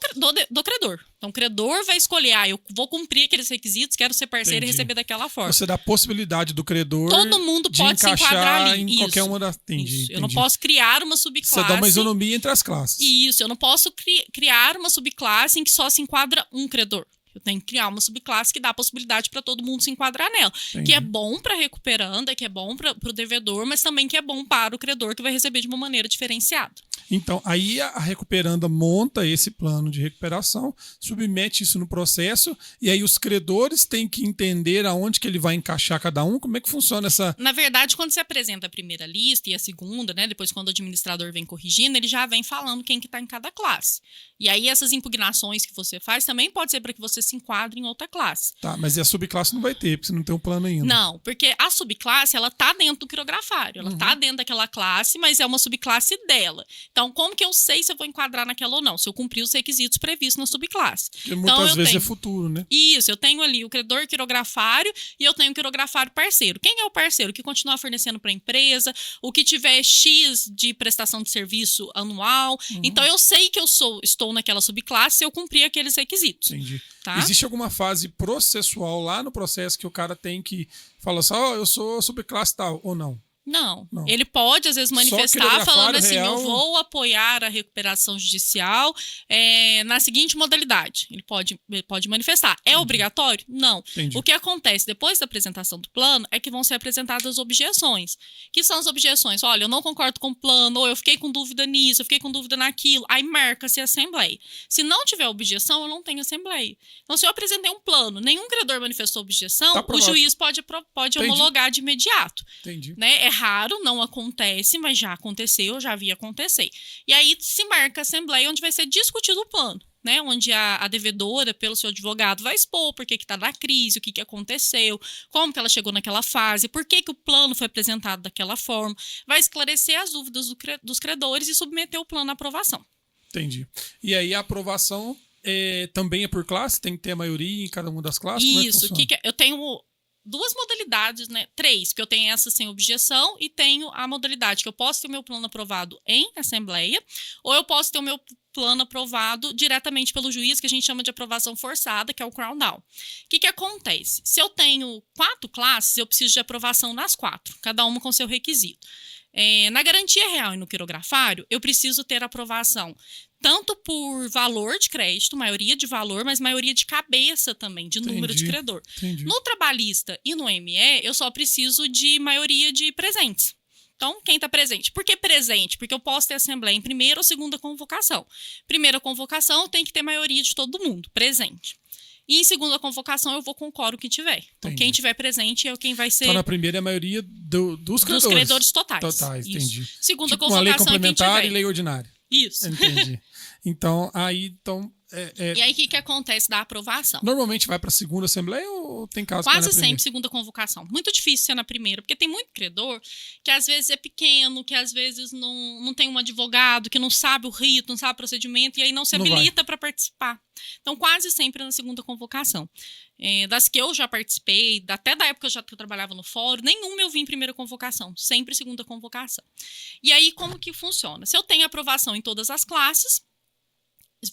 credor. Então, o credor vai escolher, eu vou cumprir aqueles requisitos, quero ser parceiro e receber daquela forma. Você dá a possibilidade do credor todo mundo pode se enquadrar ali. Em qualquer uma das... Entendi. Eu não posso criar uma subclasse. Você dá uma isonomia entre as classes. Isso, eu não posso criar uma subclasse em que só se enquadra um credor. Eu tenho que criar uma subclasse que dá a possibilidade para todo mundo se enquadrar nela. Entendi. Que é bom para recuperanda, que é bom para o devedor, mas também que é bom para o credor, que vai receber de uma maneira diferenciada. Então, aí a recuperanda monta esse plano de recuperação, submete isso no processo, e aí os credores têm que entender aonde que ele vai encaixar cada um. Como é que funciona essa... Na verdade, quando você apresenta a primeira lista e a segunda, né, depois quando o administrador vem corrigindo, ele já vem falando quem que está em cada classe. E aí essas impugnações que você faz também pode ser para que você se enquadre em outra classe. Tá, mas e a subclasse não vai ter, porque você não tem um plano ainda. Não, porque a subclasse, ela tá dentro do quirografário. Ela tá dentro daquela classe, mas é uma subclasse dela. Então, como que eu sei se eu vou enquadrar naquela ou não? Se eu cumprir os requisitos previstos na subclasse. Porque muitas vezes é futuro, né? Isso, eu tenho ali o credor quirografário e eu tenho o quirografário parceiro. Quem é o parceiro? O que continua fornecendo para a empresa, o que tiver X de prestação de serviço anual. Então, eu sei que eu estou naquela subclasse se eu cumprir aqueles requisitos. Entendi. Tá? Existe alguma fase processual lá no processo que o cara tem que falar assim, eu sou subclasse tal, ou não? Não. Ele pode, às vezes, manifestar falando assim, eu vou apoiar a recuperação judicial na seguinte modalidade. Ele pode manifestar. É obrigatório? Não. Entendi. O que acontece depois da apresentação do plano é que vão ser apresentadas objeções. Que são as objeções? Olha, eu não concordo com o plano, ou eu fiquei com dúvida nisso, eu fiquei com dúvida naquilo. Aí marca-se a assembleia. Se não tiver objeção, eu não tenho assembleia. Então, se eu apresentei um plano, nenhum credor manifestou objeção, o juiz pode homologar de imediato. Entendi. Né? É raro, não acontece, mas já aconteceu, já vi acontecer. E aí se marca a assembleia onde vai ser discutido o plano, né? Onde a devedora, pelo seu advogado, vai expor por que está na crise, o que aconteceu, como que ela chegou naquela fase, por que o plano foi apresentado daquela forma, vai esclarecer as dúvidas dos credores e submeter o plano à aprovação. Entendi. E aí a aprovação também é por classe? Tem que ter a maioria em cada uma das classes? Isso, eu tenho... duas modalidades, né? 3, porque eu tenho essa sem objeção e tenho a modalidade que eu posso ter o meu plano aprovado em assembleia ou eu posso ter o meu plano aprovado diretamente pelo juiz, que a gente chama de aprovação forçada, que é o crown down. O que acontece? Se eu tenho 4 classes, eu preciso de aprovação nas 4, cada uma com seu requisito. Na garantia real e no quirografário, eu preciso ter aprovação tanto por valor de crédito, maioria de valor, mas maioria de cabeça também, de número de credor. Entendi. No trabalhista e no ME, eu só preciso de maioria de presentes. Então, quem está presente? Por que presente? Porque eu posso ter assembleia em primeira ou segunda convocação. Primeira convocação, tem que ter maioria de todo mundo presente. E em segunda convocação, eu vou com o quórum que tiver. Então, quem tiver presente é quem vai ser... Então, na primeira é a maioria dos credores. Dos credores totais. Totais, entendi. Segunda tipo convocação uma lei complementar é quem tiver. e lei ordinária. Isso. Entendi. Então, E aí, o que acontece da aprovação? Normalmente vai para a segunda assembleia ou tem caso Quase sempre segunda convocação. Muito difícil ser na primeira, porque tem muito credor que às vezes é pequeno, que às vezes não tem um advogado, que não sabe o rito, não sabe o procedimento, e aí não se habilita para participar. Então, quase sempre na segunda convocação. Das que eu já participei, até da época que eu trabalhava no fórum, nenhuma eu vi em primeira convocação, sempre segunda convocação. E aí, como que funciona? Se eu tenho aprovação em todas as classes,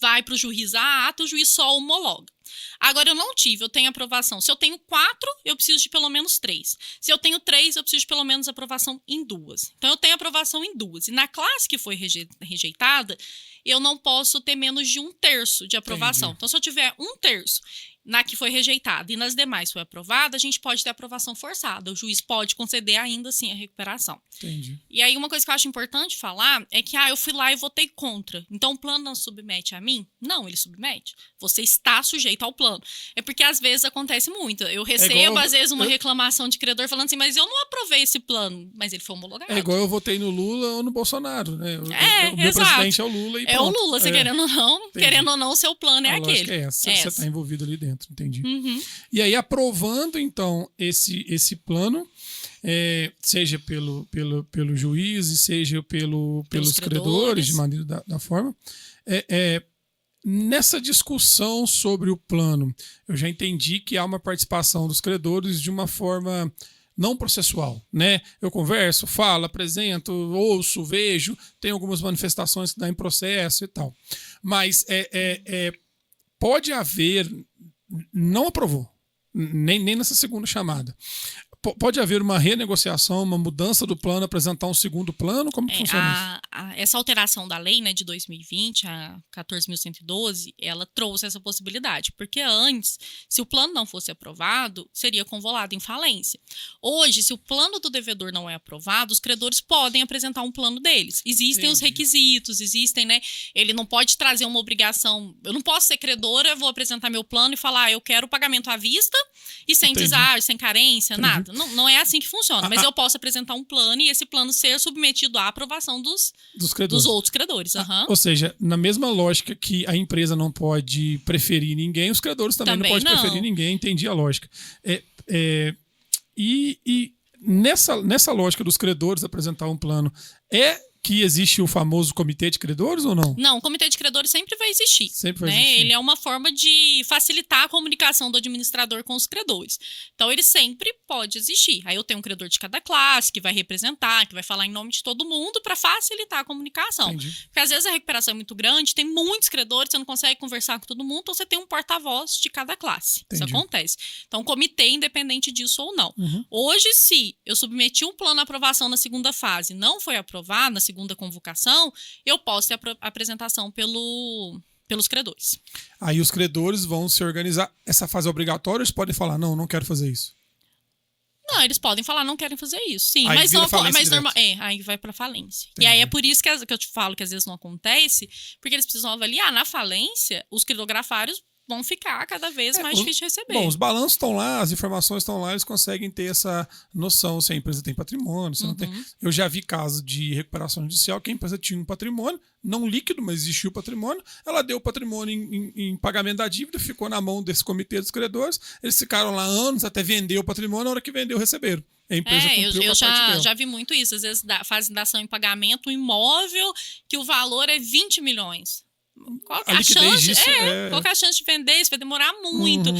vai para o juiz a ata, o juiz só homologa. Agora, eu não tive, eu tenho aprovação. Se eu tenho 4, eu preciso de pelo menos 3. Se eu tenho 3, eu preciso de pelo menos aprovação em 2. Então, eu tenho aprovação em 2. E na classe que foi rejeitada, eu não posso ter menos de 1/3 de aprovação. Entendi. Então, se eu tiver 1/3 na que foi rejeitada e nas demais foi aprovada, a gente pode ter aprovação forçada. O juiz pode conceder ainda assim a recuperação. Entendi. E aí, uma coisa que eu acho importante falar é que eu fui lá e votei contra. Então, o plano não submete a mim? Não, ele submete. Você está sujeito ao plano. É porque, às vezes, acontece muito. Eu recebo, às vezes, uma reclamação de credor falando assim, mas eu não aprovei esse plano. Mas ele foi homologado. É igual eu votei no Lula ou no Bolsonaro, né? O meu exato. presidente é o Lula e pronto. É o Lula, você querendo ou não, o seu plano é a aquele. Lógica é essa. Você está envolvido ali dentro, entendi. Uhum. E aí, aprovando, então, esse plano, seja pelo juiz e seja pelos credores, de maneira da forma, nessa discussão sobre o plano, eu já entendi que há uma participação dos credores de uma forma não processual, né? Eu converso, falo, apresento, ouço, vejo, tem algumas manifestações que dá em processo e tal. Mas pode haver, não aprovou, nem nessa segunda chamada. Pode haver uma renegociação, uma mudança do plano, apresentar um segundo plano? Como funciona isso? Essa alteração da lei, né, de 2020, a 14.112, ela trouxe essa possibilidade. Porque antes, se o plano não fosse aprovado, seria convolado em falência. Hoje, se o plano do devedor não é aprovado, os credores podem apresentar um plano deles. Existem os requisitos, né? Ele não pode trazer uma obrigação. Eu não posso ser credora, vou apresentar meu plano e falar, eu quero pagamento à vista e sem deságio, sem carência, nada. Não é assim que funciona, mas eu posso apresentar um plano e esse plano ser submetido à aprovação dos outros credores. Uhum. Ou seja, na mesma lógica que a empresa não pode preferir ninguém, os credores também não podem preferir ninguém, entendi a lógica. E nessa lógica dos credores apresentar um plano, que existe o famoso comitê de credores ou não? Não, o comitê de credores sempre vai existir. Sempre vai existir. Ele é uma forma de facilitar a comunicação do administrador com os credores. Então, ele sempre pode existir. Aí eu tenho um credor de cada classe que vai representar, que vai falar em nome de todo mundo para facilitar a comunicação. Entendi. Porque às vezes a recuperação é muito grande, tem muitos credores, você não consegue conversar com todo mundo, então você tem um porta-voz de cada classe. Entendi. Isso acontece. Então, o comitê, independente disso ou não. Uhum. Hoje, se eu submeti um plano à aprovação na segunda fase, não foi aprovado na segunda convocação, eu posso ter a apresentação pelos credores. Aí os credores vão se organizar. Essa fase é obrigatória, eles podem falar, não quero fazer isso. Não, eles podem falar, não querem fazer isso. Sim, aí mas normal. Aí vai pra falência. Entendi. E aí é por isso que eu te falo que às vezes não acontece, porque eles precisam avaliar. Na falência, os credografários vão ficar cada vez mais difícil de receber. Bom, os balanços estão lá, as informações estão lá, eles conseguem ter essa noção se a empresa tem patrimônio, se não tem. Eu já vi casos de recuperação judicial que a empresa tinha um patrimônio, não líquido, mas existia o patrimônio, ela deu o patrimônio em pagamento da dívida, ficou na mão desse comitê dos credores, eles ficaram lá anos até vender o patrimônio, na hora que vendeu, receberam. A empresa cumpriu eu já vi muito isso. Às vezes fazem dação em pagamento, um imóvel que o valor é 20 milhões. Qual que é a chance? Qual que é a chance de vender? Isso vai demorar muito.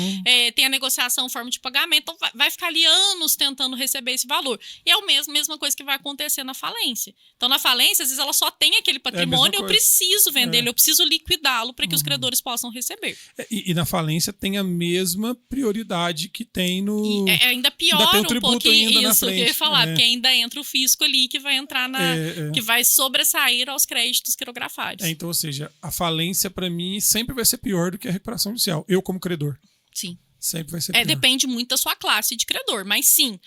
Tem a negociação, forma de pagamento, então vai ficar ali anos tentando receber esse valor. E é a mesma coisa que vai acontecer na falência. Então, na falência, às vezes ela só tem aquele patrimônio, eu preciso vendê-lo, eu preciso liquidá-lo para que os credores possam receber. E na falência tem a mesma prioridade que tem no... ainda piora um pouquinho ainda na frente. Que eu ia falar, porque ainda entra o fisco ali que vai entrar que vai sobressair aos créditos quirografários. Então, ou seja, a falência, para mim, sempre vai ser pior do que a recuperação judicial. Eu, como credor. Sim. Sempre vai ser pior. Depende muito da sua classe de credor. Mas sim,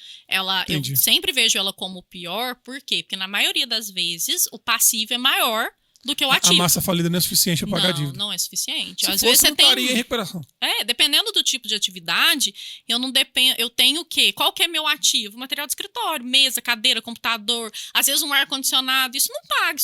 eu sempre vejo ela como pior. Por quê? Porque na maioria das vezes o passivo é maior do que o A ativo. massa falida não é suficiente para pagar a dívida. Não é suficiente. Se Às fosse, vezes você não estaria em tem. recuperação. Dependendo do tipo de atividade, eu não dependo. Eu tenho o quê? Qual que é meu ativo? Material de escritório, mesa, cadeira, computador, às vezes um ar-condicionado. Isso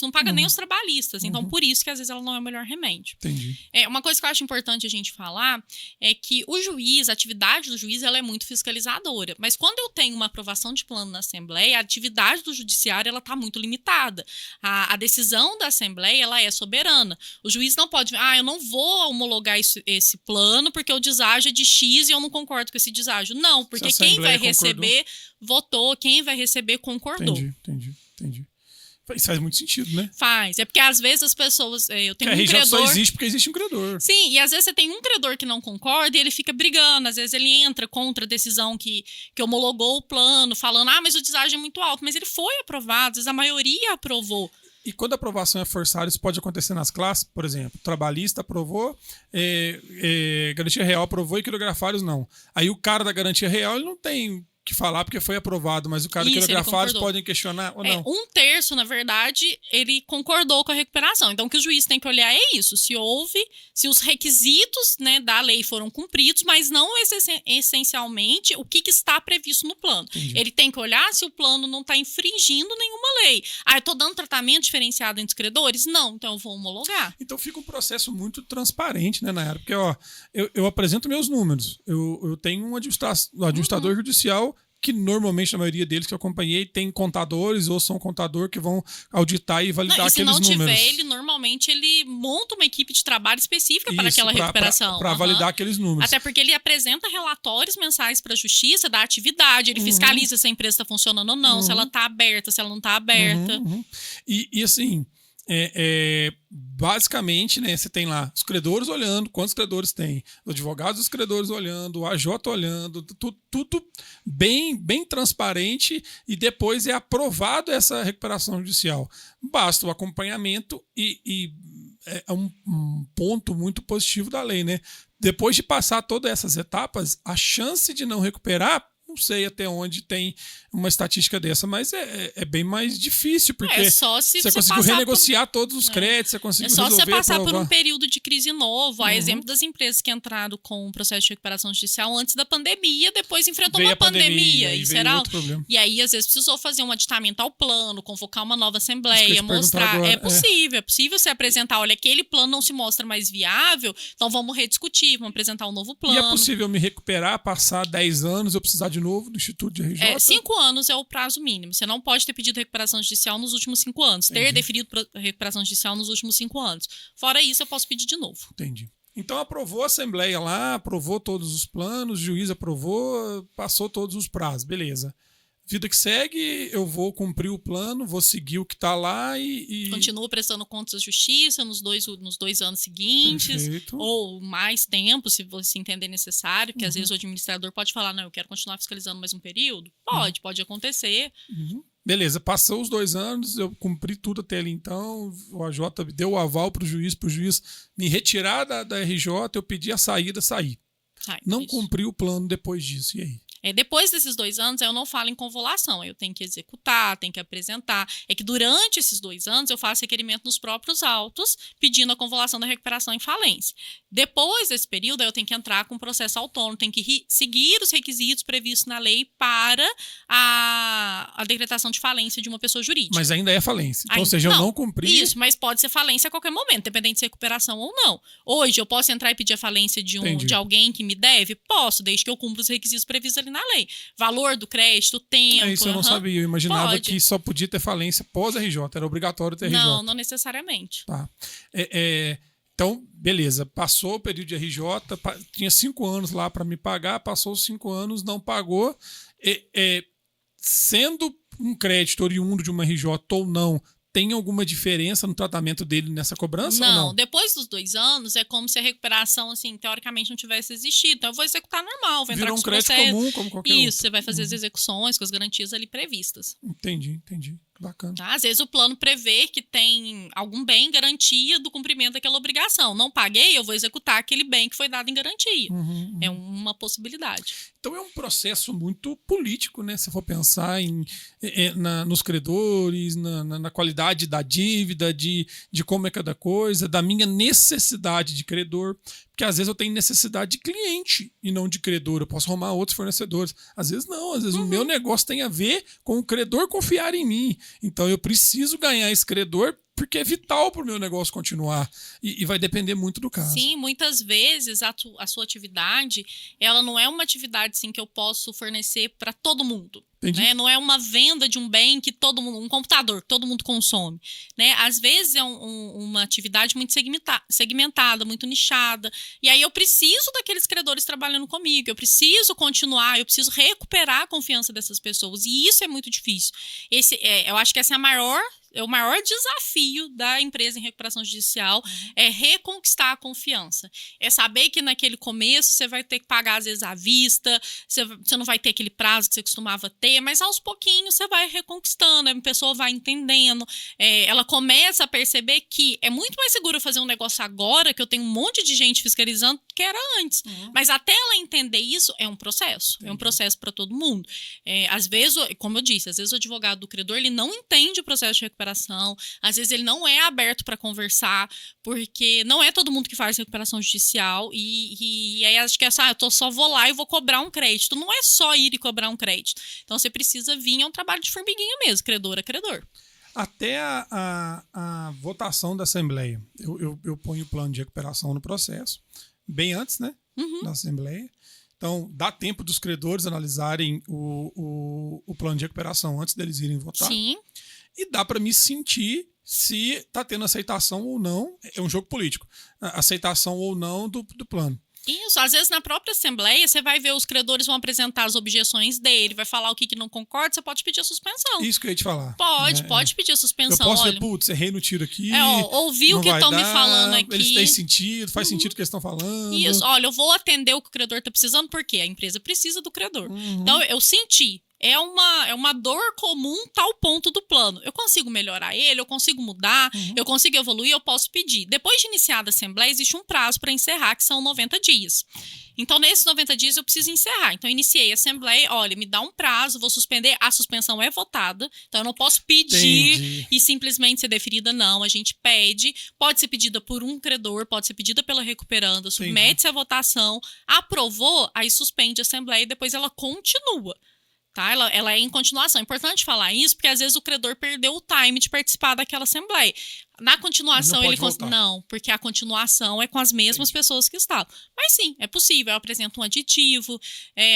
não paga nem os trabalhistas. Então, por isso que às vezes ela não é o melhor remédio. Entendi. Uma coisa que eu acho importante a gente falar é que o juiz, a atividade do juiz, ela é muito fiscalizadora. Mas quando eu tenho uma aprovação de plano na Assembleia, a atividade do judiciário ela está muito limitada. A decisão da Assembleia ela é soberana. O juiz não pode, eu não vou homologar esse plano porque o deságio é de X e eu não concordo com esse deságio. Não, porque quem vai receber votou, quem vai receber concordou. Entendi. Isso faz muito sentido, né? Faz. É porque às vezes as pessoas... Eu tenho um RJ credor... só existe porque existe um credor. Sim, e às vezes você tem um credor que não concorda e ele fica brigando. Às vezes ele entra contra a decisão que homologou o plano, falando, mas o deságio é muito alto. Mas ele foi aprovado, às vezes a maioria aprovou. E quando a aprovação é forçada, isso pode acontecer nas classes, por exemplo, trabalhista aprovou, garantia real aprovou e quirografários não. Aí o cara da garantia real ele não tem que falar porque foi aprovado, mas o cara do quirografários podem questionar ou não? 1/3, na verdade, ele concordou com a recuperação. Então, o que o juiz tem que olhar é isso, se os requisitos, né, da lei foram cumpridos, mas não essencialmente o que está previsto no plano. Entendi. Ele tem que olhar se o plano não está infringindo nenhuma lei. Eu estou dando tratamento diferenciado entre os credores? Não, então eu vou homologar. Então fica um processo muito transparente, né, Nayara? Porque eu apresento meus números. Eu tenho um administrador judicial que normalmente, a maioria deles que eu acompanhei, tem contadores ou são contador que vão auditar e validar aqueles números. Se não tiver, normalmente ele monta uma equipe de trabalho específica para aquela recuperação. Para validar aqueles números. Até porque ele apresenta relatórios mensais para a justiça da atividade, ele fiscaliza se a empresa está funcionando ou não, se ela está aberta, se ela não está aberta. E assim... basicamente, né, você tem lá os credores olhando, quantos credores tem, os advogados dos credores olhando, o AJ olhando, tudo bem transparente e depois é aprovado essa recuperação judicial. Basta o acompanhamento e é um ponto muito positivo da lei, né? Depois de passar todas essas etapas, a chance de não recuperar, não sei até onde tem uma estatística dessa, mas é bem mais difícil, porque só se você conseguiu renegociar todos os créditos, você conseguiu resolver. É só você passar por um período de crise novo. Há exemplo das empresas que entraram com o processo de recuperação judicial antes da pandemia, depois enfrentou uma pandemia. E aí, às vezes, precisou fazer um aditamento ao plano, convocar uma nova assembleia, mostrar. Agora, é possível você apresentar, olha, aquele plano não se mostra mais viável, então vamos rediscutir, vamos apresentar um novo plano. E é possível me recuperar, passar 10 anos, eu precisar de novo do Instituto de RJ? 5 anos é o prazo mínimo. Você não pode ter pedido recuperação judicial nos últimos 5 anos. Ter deferido recuperação judicial nos últimos 5 anos. Fora isso, eu posso pedir de novo. Entendi. Então aprovou a Assembleia lá, aprovou todos os planos, o juiz aprovou, passou todos os prazos. Beleza. Vida que segue, eu vou cumprir o plano, vou seguir o que está lá e... Continuo prestando contas à justiça nos dois anos seguintes. Perfeito. Ou mais tempo, se você entender necessário, porque às vezes o administrador pode falar, não, eu quero continuar fiscalizando mais um período. Pode acontecer. Beleza, passou os 2 anos, eu cumpri tudo até ali então, o AJ deu o aval para o juiz me retirar da RJ, eu pedi a saída, saí. Não cumpri o plano depois disso, e aí? Depois desses 2 anos, eu não falo em convolução, eu tenho que executar, tenho que apresentar. É que durante esses 2 anos, eu faço requerimento nos próprios autos, pedindo a convolução da recuperação em falência. Depois desse período, eu tenho que entrar com processo autônomo, tenho que seguir os requisitos previstos na lei para a decretação de falência de uma pessoa jurídica. Mas ainda é falência. Então, ou seja, eu não cumpri... Isso, mas pode ser falência a qualquer momento, dependente se é recuperação ou não. Hoje, eu posso entrar e pedir a falência de alguém que me deve? Posso, desde que eu cumpra os requisitos previstos ali na lei. Valor do crédito, tempo... Isso eu não sabia. Eu imaginava que só podia ter falência pós-RJ. Era obrigatório ter RJ. Não necessariamente. Tá. Então, beleza. Passou o período de RJ, tinha 5 anos lá para me pagar, passou os 5 anos, não pagou. Sendo um crédito oriundo de uma RJ ou não, tem alguma diferença no tratamento dele nessa cobrança ou não? Depois dos 2 anos é como se a recuperação, assim, teoricamente não tivesse existido. Então eu vou executar normal, vou entrar com os crédito comum, como qualquer outro. Você vai fazer as execuções com as garantias ali previstas. Entendi. Bacana. Tá? Às vezes o plano prevê que tem algum bem em garantia do cumprimento daquela obrigação. Não paguei, eu vou executar aquele bem que foi dado em garantia. É uma possibilidade. Então é um processo muito político, né? Se for pensar nos credores, na qualidade da dívida, de como é cada coisa, da minha necessidade de credor. Porque às vezes eu tenho necessidade de cliente e não de credor. Eu posso arrumar outros fornecedores. Às vezes não. Às vezes o meu negócio tem a ver com o credor confiar em mim. Então eu preciso ganhar esse credor porque é vital para o meu negócio continuar. E vai depender muito do caso. Sim, muitas vezes a sua atividade, ela não é uma atividade assim, que eu posso fornecer para todo mundo. Né? Não é uma venda de um bem que todo mundo, um computador que todo mundo consome. Né? Às vezes é uma atividade muito segmentada, muito nichada. E aí eu preciso daqueles credores trabalhando comigo. Eu preciso continuar, eu preciso recuperar a confiança dessas pessoas. E isso é muito difícil. Eu acho que essa é o maior desafio da empresa em recuperação judicial, é reconquistar a confiança. É saber que naquele começo você vai ter que pagar, às vezes, à vista, você não vai ter aquele prazo que você costumava ter, mas aos pouquinhos você vai reconquistando, a pessoa vai entendendo, ela começa a perceber que é muito mais seguro fazer um negócio agora, que eu tenho um monte de gente fiscalizando, do que era antes. Mas até ela entender isso, é um processo. É um processo para todo mundo. Às vezes, como eu disse, às vezes o advogado do credor, ele não entende o processo de recuperação, às vezes ele não é aberto para conversar, porque não é todo mundo que faz recuperação judicial, e aí acho que eu só vou lá e vou cobrar um crédito. Não é só ir e cobrar um crédito. Então você precisa vir, é um trabalho de formiguinha mesmo, credor a credor. Até a votação da Assembleia. Eu ponho o plano de recuperação no processo, bem antes, né, da Assembleia. Então, dá tempo dos credores analisarem o plano de recuperação antes deles irem votar. Sim. E dá para me sentir se está tendo aceitação ou não. É um jogo político. Aceitação ou não do plano. Isso, às vezes na própria Assembleia você vai ver os credores vão apresentar as objeções dele, vai falar o que não concorda, você pode pedir a suspensão. Isso que eu ia te falar. Pode pedir a suspensão. Eu posso ver, putz, errei no tiro aqui. Ouvi o que estão me falando aqui. Eles têm sentido, faz sentido o que eles estão falando. Isso, olha, eu vou atender o que o credor está precisando, porque a empresa precisa do credor. Então, eu senti. É uma dor comum tal ponto do plano. Eu consigo melhorar ele, eu consigo mudar, eu consigo evoluir, eu posso pedir. Depois de iniciada a Assembleia, existe um prazo para encerrar, que são 90 dias. Então, nesses 90 dias, eu preciso encerrar. Então, eu iniciei a Assembleia, olha, me dá um prazo, vou suspender. A suspensão é votada, então eu não posso pedir e simplesmente ser deferida, não. A gente pede, pode ser pedida por um credor, pode ser pedida pela recuperanda, submete-se à votação, aprovou, aí suspende a Assembleia e depois ela continua. Tá? Ela é em continuação. É importante falar isso, porque às vezes o credor perdeu o time de participar daquela assembleia. Na continuação, não, porque a continuação é com as mesmas pessoas que estavam. Mas sim, é possível. Eu apresento um aditivo.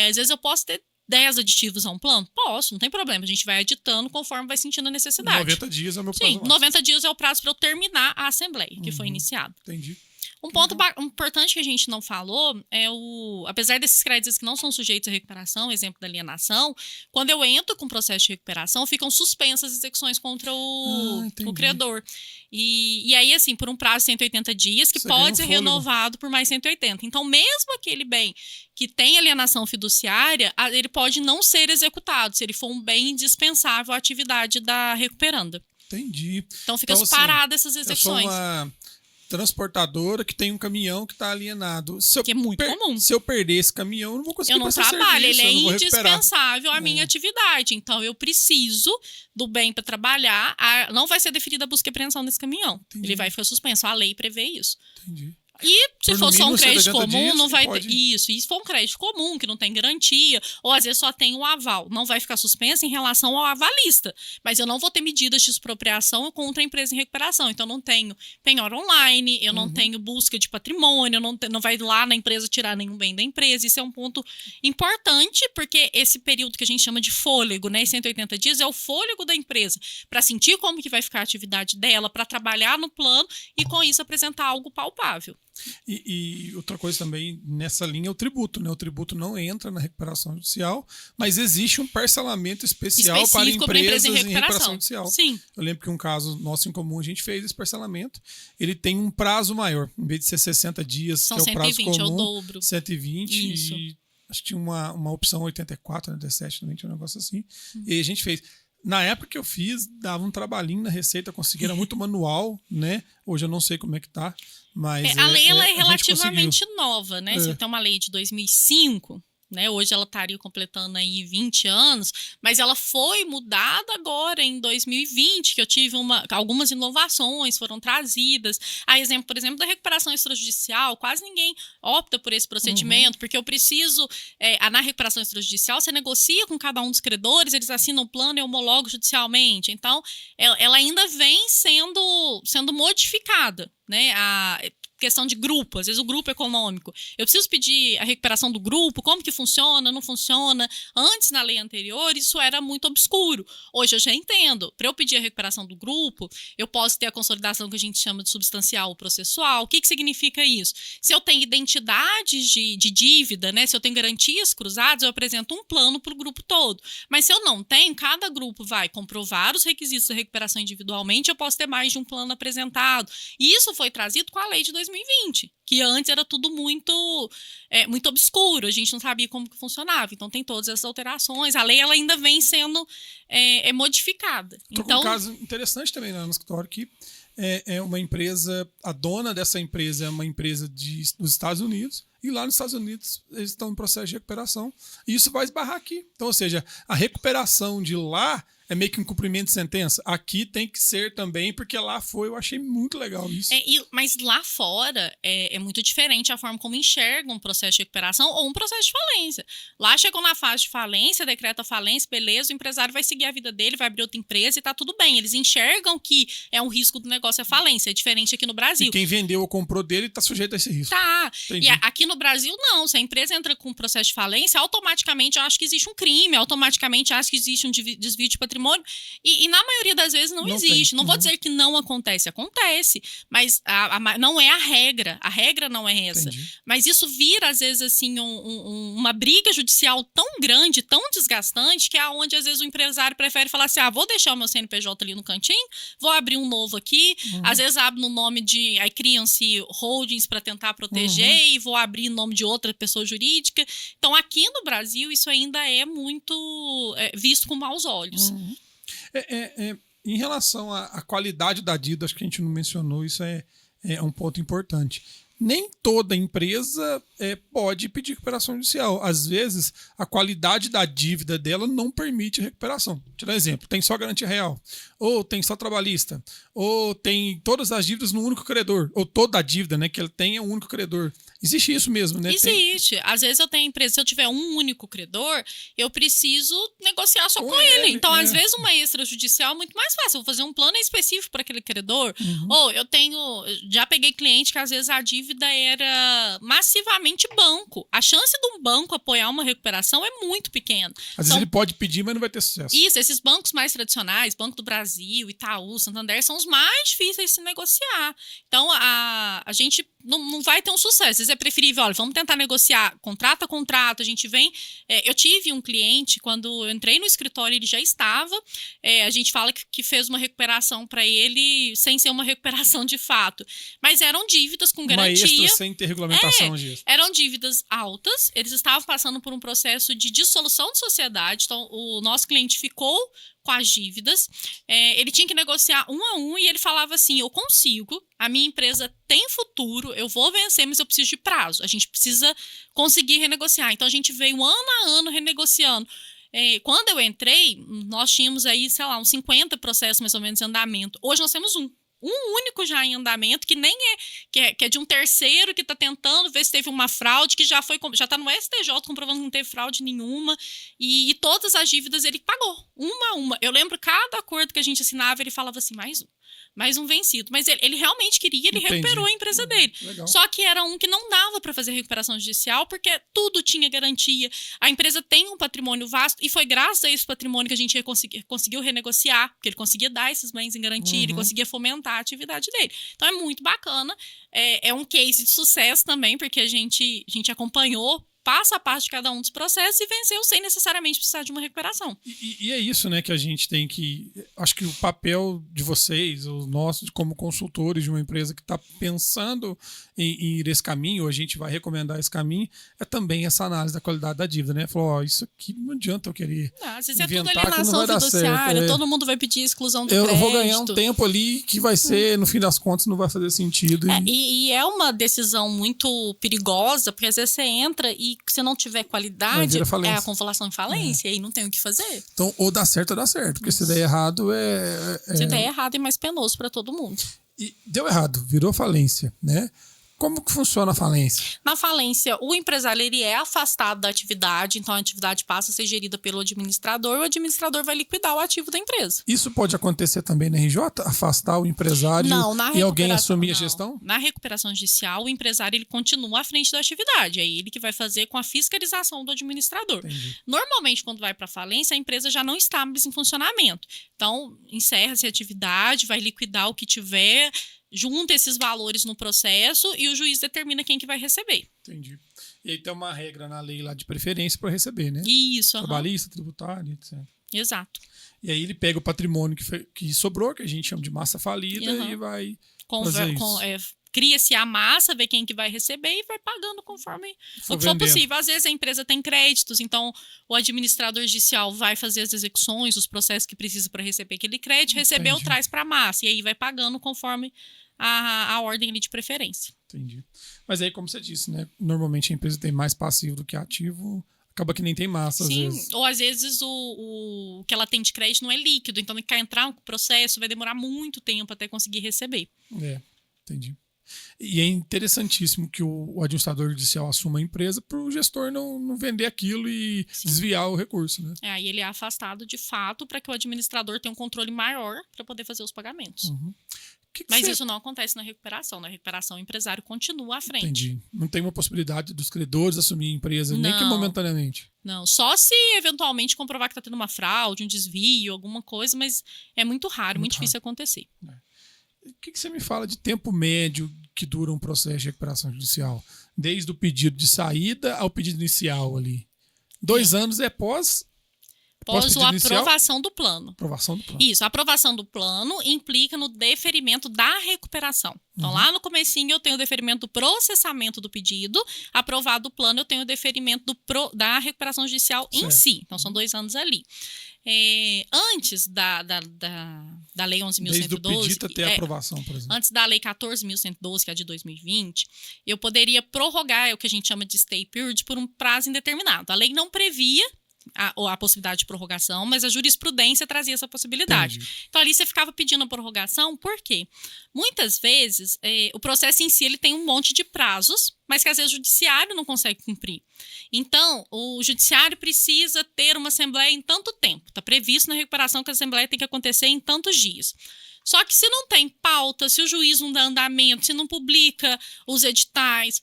Às vezes eu posso ter 10 aditivos a um plano? Posso, não tem problema. A gente vai aditando conforme vai sentindo a necessidade. 90 dias é o meu prazo. Sim, 90 dias é o prazo para eu terminar a assembleia que foi iniciada. Entendi. Um ponto importante que a gente não falou é apesar desses créditos que não são sujeitos à recuperação, exemplo da alienação, quando eu entro com o processo de recuperação, ficam suspensas as execuções contra o credor. E aí, assim, por um prazo de 180 dias, que pode ser renovado por mais 180. Então, mesmo aquele bem que tem alienação fiduciária, ele pode não ser executado, se ele for um bem indispensável à atividade da recuperanda. Entendi. Então, fica parada essas execuções. Eu sou uma transportadora que tem um caminhão que está alienado. Que é muito comum. Se eu perder esse caminhão, eu não vou conseguir prestar serviço. Eu não trabalho, ele é indispensável à minha atividade. Então, eu preciso do bem para trabalhar. Não vai ser deferida a busca e apreensão desse caminhão. Entendi. Ele vai ficar suspenso. A lei prevê isso. Entendi. E se for só um crédito comum, não vai ter. Isso. E se for um crédito comum, que não tem garantia, ou às vezes só tem um aval, não vai ficar suspenso em relação ao avalista. Mas eu não vou ter medidas de expropriação contra a empresa em recuperação. Então, eu não tenho penhora online, eu não tenho busca de patrimônio, não vai lá na empresa tirar nenhum bem da empresa. Isso é um ponto importante, porque esse período que a gente chama de fôlego, né? 180 dias é o fôlego da empresa, para sentir como que vai ficar a atividade dela, para trabalhar no plano e, com isso, apresentar algo palpável. E outra coisa também nessa linha é o tributo, né? O tributo não entra na recuperação judicial, mas existe um parcelamento específico para empresas em recuperação judicial. Sim. Eu lembro que um caso nosso em comum, a gente fez esse parcelamento. Ele tem um prazo maior, em vez de ser 60 dias, são que é o prazo 120, comum, é o dobro. 120 Isso. E acho que tinha uma opção 84, 87, 90, um negócio assim. E a gente fez. Na época que eu fiz, dava um trabalhinho na Receita, conseguia, era muito manual, né? Hoje eu não sei como é que tá, mas... A lei ela é a gente relativamente conseguiu. nova, né? Você tem uma lei de 2005, né? Hoje ela estaria completando aí 20 anos, mas ela foi mudada agora em 2020, que eu tive algumas inovações foram trazidas. A exemplo, por exemplo, da recuperação extrajudicial, quase ninguém opta por esse procedimento, porque eu preciso, na recuperação extrajudicial, você negocia com cada um dos credores, eles assinam o plano e homologam judicialmente. Então, ela ainda vem sendo modificada, né? A questão de grupo, às vezes o grupo econômico. Eu preciso pedir a recuperação do grupo, como que funciona, não funciona. Antes, na lei anterior, isso era muito obscuro. Hoje eu já entendo. Para eu pedir a recuperação do grupo, eu posso ter a consolidação que a gente chama de substancial ou processual. O que significa isso? Se eu tenho identidades de dívida, né, se eu tenho garantias cruzadas, eu apresento um plano para o grupo todo. Mas se eu não tenho, cada grupo vai comprovar os requisitos da recuperação individualmente, eu posso ter mais de um plano apresentado. E isso foi trazido com a lei de 2020, que antes era tudo muito obscuro, a gente não sabia como que funcionava. Então tem todas essas alterações, a lei ela ainda vem sendo modificada. Estou com um caso interessante também lá no escritório que é uma empresa, a dona dessa empresa é uma empresa dos Estados Unidos, e lá nos Estados Unidos eles estão em processo de recuperação, e isso vai esbarrar aqui. Então, ou seja, a recuperação de lá é meio que um cumprimento de sentença. Aqui tem que ser também, porque lá eu achei muito legal isso. Mas lá fora é muito diferente a forma como enxergam um processo de recuperação ou um processo de falência. Lá chegou na fase de falência, decreta falência, beleza, o empresário vai seguir a vida dele, vai abrir outra empresa e tá tudo bem. Eles enxergam que é um risco do negócio a falência, é diferente aqui no Brasil. E quem vendeu ou comprou dele tá sujeito a esse risco. Tá. Entendi. E aqui no Brasil, não. Se a empresa entra com um processo de falência, automaticamente eu acho que existe um crime, automaticamente eu acho que existe um desvio de patrimônio. E na maioria das vezes não existe. Tem. Não vou dizer que não acontece. Acontece. Mas não é a regra. A regra não é essa. Entendi. Mas isso vira, às vezes, assim, uma briga judicial tão grande, tão desgastante, que é onde, às vezes, o empresário prefere falar assim, vou deixar o meu CNPJ ali no cantinho, vou abrir um novo aqui. Às vezes abre no nome de... Aí criam-se holdings para tentar proteger e vou abrir no nome de outra pessoa jurídica. Então, aqui no Brasil, isso ainda é muito visto com maus olhos. Em relação à qualidade da dívida, acho que a gente não mencionou, isso é um ponto importante. Nem toda empresa pode pedir recuperação judicial. Às vezes, a qualidade da dívida dela não permite recuperação. Vou te dar um exemplo. Tem só garantia real, ou tem só trabalhista, ou tem todas as dívidas no único credor, ou toda a dívida, né, que ele tem é um único credor. Existe isso mesmo, né? Existe. Às vezes eu tenho empresa, se eu tiver um único credor, eu preciso negociar só com ele. Então, às vezes, uma extrajudicial é muito mais fácil. Eu vou fazer um plano específico para aquele credor. Ou já peguei cliente que às vezes a dívida era massivamente banco. A chance de um banco apoiar uma recuperação é muito pequena. Às vezes ele pode pedir, mas não vai ter sucesso. Isso, esses bancos mais tradicionais, Banco do Brasil, Itaú, Santander, são os mais difíceis de se negociar. Então, a gente não vai ter um sucesso. Às vezes é preferível, olha, vamos tentar negociar contrato a contrato, a gente vem... eu tive um cliente, quando eu entrei no escritório, ele já estava, a gente fala que fez uma recuperação para ele sem ser uma recuperação de fato. Mas eram dívidas com garantia. Uma extra sem ter regulamentação disso. Eram dívidas altas, eles estavam passando por um processo de dissolução de sociedade, então o nosso cliente ficou com as dívidas, ele tinha que negociar um a um e ele falava assim, eu consigo, a minha empresa tem futuro, eu vou vencer, mas eu preciso de prazo, a gente precisa conseguir renegociar. Então a gente veio ano a ano renegociando. Quando eu entrei, nós tínhamos aí, sei lá, uns 50 processos mais ou menos em andamento. Hoje nós temos um único já em andamento, que nem que é de um terceiro que está tentando ver se teve uma fraude, que já está no STJ comprovando que não teve fraude nenhuma, e todas as dívidas ele pagou, uma a uma. Eu lembro cada acordo que a gente assinava, ele falava assim, mais um vencido. Mas ele realmente queria, ele recuperou a empresa dele. Legal. Só que era um que não dava para fazer recuperação judicial, porque tudo tinha garantia. A empresa tem um patrimônio vasto, e foi graças a esse patrimônio que a gente conseguiu renegociar, porque ele conseguia dar esses bens em garantia, ele conseguia fomentar a atividade dele. Então é muito bacana. É um case de sucesso também, porque a gente acompanhou passo a passo de cada um dos processos e venceu sem necessariamente precisar de uma recuperação. E é isso, né, que a gente tem que... Acho que o papel de vocês, o nosso, como consultores de uma empresa que está pensando em ir esse caminho, ou a gente vai recomendar esse caminho, é também essa análise da qualidade da dívida, né? Falou, isso aqui não adianta eu querer Às vezes é tudo inventar que não vai alienação dar fiduciária, certo. todo mundo vai pedir exclusão do Eu crédito. vou ganhar um tempo ali que vai ser, no fim das contas, não vai fazer sentido. E é uma decisão muito perigosa, porque às vezes você entra e se não tiver qualidade, é a convolução em falência, e aí não tem o que fazer. Então, ou dá certo ou dá certo, porque se der errado Se der errado é mais penoso para todo mundo. E deu errado, virou falência, né? Como que funciona a falência? Na falência, o empresário ele é afastado da atividade, então a atividade passa a ser gerida pelo administrador, o administrador vai liquidar o ativo da empresa. Isso pode acontecer também na RJ? Afastar o empresário e alguém assumir a gestão? Na recuperação judicial, o empresário ele continua à frente da atividade, é ele que vai fazer com a fiscalização do administrador. Entendi. Normalmente, quando vai para falência, a empresa já não está mais em funcionamento. Então, encerra-se a atividade, vai liquidar o que tiver, junta esses valores no processo e o juiz determina quem que vai receber. Entendi. E aí tem uma regra na lei lá de preferência para receber, né? Isso. Trabalhista, tributário, etc. Exato. E aí ele pega o patrimônio que sobrou, que a gente chama de massa falida, e vai fazer isso. Cria-se a massa, vê quem que vai receber e vai pagando conforme o que for possível. Às vezes a empresa tem créditos, então o administrador judicial vai fazer as execuções, os processos que precisa para receber aquele crédito, recebeu, traz para a massa, e aí vai pagando conforme a ordem ali de preferência. Entendi. Mas aí, como você disse, né? Normalmente a empresa tem mais passivo do que ativo, acaba que nem tem massa, às vezes. Ou às vezes o que ela tem de crédito não é líquido, então quer entrar no processo, vai demorar muito tempo até conseguir receber. Entendi. E é interessantíssimo que o administrador judicial assuma a empresa para o gestor não vender aquilo e desviar o recurso, né? Aí ele é afastado de fato para que o administrador tenha um controle maior para poder fazer os pagamentos. Uhum. Mas isso não acontece na recuperação. Na recuperação, o empresário continua à frente. Entendi. Não tem uma possibilidade dos credores assumir a empresa, nem que momentaneamente. Não, só se eventualmente comprovar que está tendo uma fraude, um desvio, alguma coisa, mas é muito raro, muito difícil acontecer. O que você me fala de tempo médio que dura um processo de recuperação judicial? Desde o pedido de saída ao pedido inicial ali. 2 anos é pós a aprovação do plano. Aprovação do plano. Isso, a aprovação do plano implica no deferimento da recuperação. Então, lá no comecinho eu tenho o deferimento do processamento do pedido, aprovado o plano eu tenho o deferimento da recuperação judicial em si. Então, são 2 anos ali. Antes da Lei 11.112... Desde o pedido até a aprovação, por exemplo. Antes da Lei 14.112, que é a de 2020, eu poderia prorrogar o que a gente chama de stay period por um prazo indeterminado. A lei não previa a possibilidade de prorrogação, mas a jurisprudência trazia essa possibilidade. Entendi. Então, ali você ficava pedindo a prorrogação, por quê? Muitas vezes, o processo em si ele tem um monte de prazos, mas que às vezes o judiciário não consegue cumprir. Então, o judiciário precisa ter uma assembleia em tanto tempo. Está previsto na recuperação que a assembleia tem que acontecer em tantos dias. Só que se não tem pauta, se o juiz não dá andamento, se não publica os editais,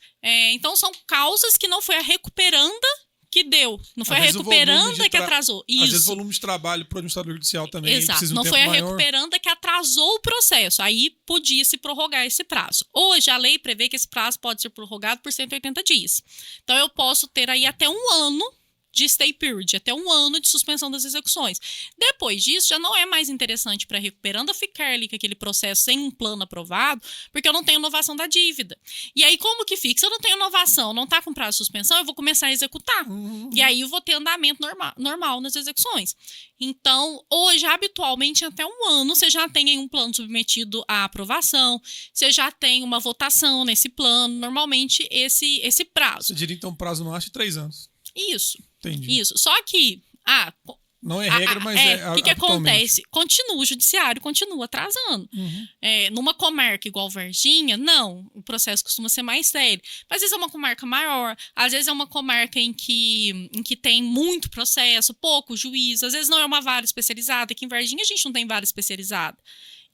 então são causas que não foi a recuperanda que deu. Não foi a recuperanda que atrasou. Isso. Às vezes o volume de trabalho para o administrador judicial também. Exato. Não foi a recuperanda que atrasou o processo. Aí podia se prorrogar esse prazo. Hoje a lei prevê que esse prazo pode ser prorrogado por 180 dias. Então eu posso ter aí até 1 ano de stay period, até 1 ano de suspensão das execuções. Depois disso, já não é mais interessante para a recuperanda ficar ali com aquele processo sem um plano aprovado, porque eu não tenho inovação da dívida. E aí, como que fica? Se eu não tenho inovação, não está com prazo de suspensão, eu vou começar a executar. E aí eu vou ter andamento normal nas execuções. Então, hoje, habitualmente, até 1 ano, você já tem um plano submetido à aprovação, você já tem uma votação nesse plano, normalmente esse prazo. Você diria, então, um prazo máximo de 3 anos. Isso. Entendi. Isso. Só que... não é regra, mas o que acontece? O judiciário continua atrasando. Numa comarca igual Varginha, não. O processo costuma ser mais sério. Mas às vezes é uma comarca maior, às vezes é uma comarca em que tem muito processo, pouco juiz, às vezes não é uma vara especializada. Aqui em Varginha a gente não tem vara especializada.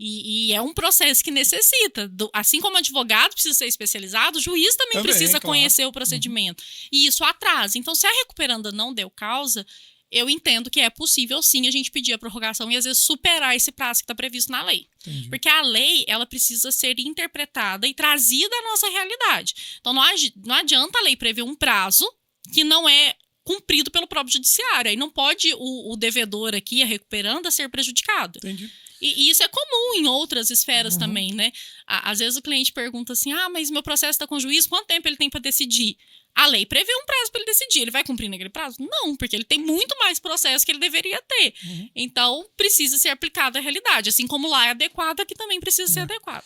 E é um processo que necessita, assim como o advogado precisa ser especializado, o juiz também precisa conhecer o procedimento. E isso atrasa. Então, se a recuperanda não deu causa, eu entendo que é possível, sim, a gente pedir a prorrogação e, às vezes, superar esse prazo que está previsto na lei. Entendi. Porque a lei, ela precisa ser interpretada e trazida à nossa realidade. Então, não adianta a lei prever um prazo que não é cumprido pelo próprio judiciário. Aí não pode o devedor aqui, a recuperanda, ser prejudicado. Entendi. E isso é comum em outras esferas também, né? Às vezes o cliente pergunta assim, mas meu processo está com o juiz, quanto tempo ele tem para decidir? A lei prevê um prazo para ele decidir. Ele vai cumprir naquele prazo? Não, porque ele tem muito mais processo que ele deveria ter. Então, precisa ser aplicado à realidade. Assim como lá é adequado, aqui também precisa ser adequado.